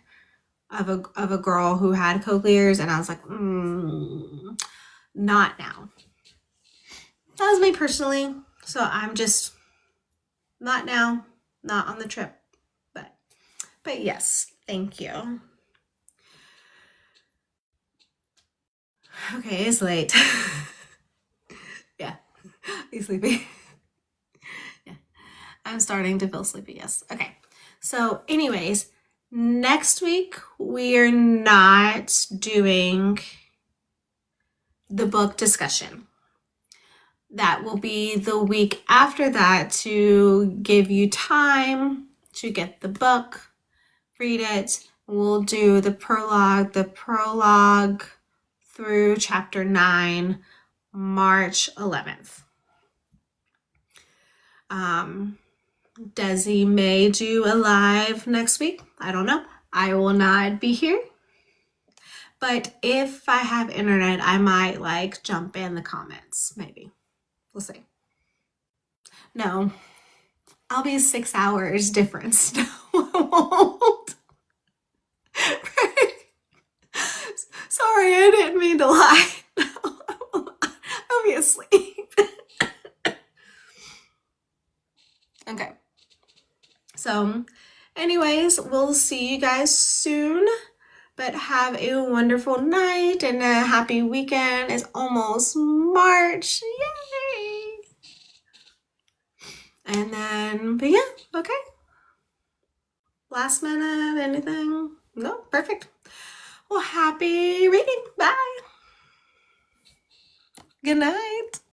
of a girl who had cochlears, and I was like, not now. That was me personally, so I'm just not now, not on the trip, but yes, thank you. Okay, it's late. Yeah, you sleepy? Yeah, I'm starting to feel sleepy, yes. Okay, so anyways, next week we are not doing the book discussion. That will be the week after that to give you time to get the book, read it. We'll do the prologue through chapter 9, March 11th. Desi may do a live next week. I don't know. I will not be here. But if I have internet, I might like jump in the comments, maybe. We'll see. No, I'll be 6 hours difference. No, I won't. Sorry, I didn't mean to lie. I'll be asleep. Okay. So, anyways, we'll see you guys soon. But have a wonderful night and a happy weekend. It's almost March. Yay! And then, but yeah, okay. Last minute, anything? No, perfect. Well, happy reading. Bye. Good night.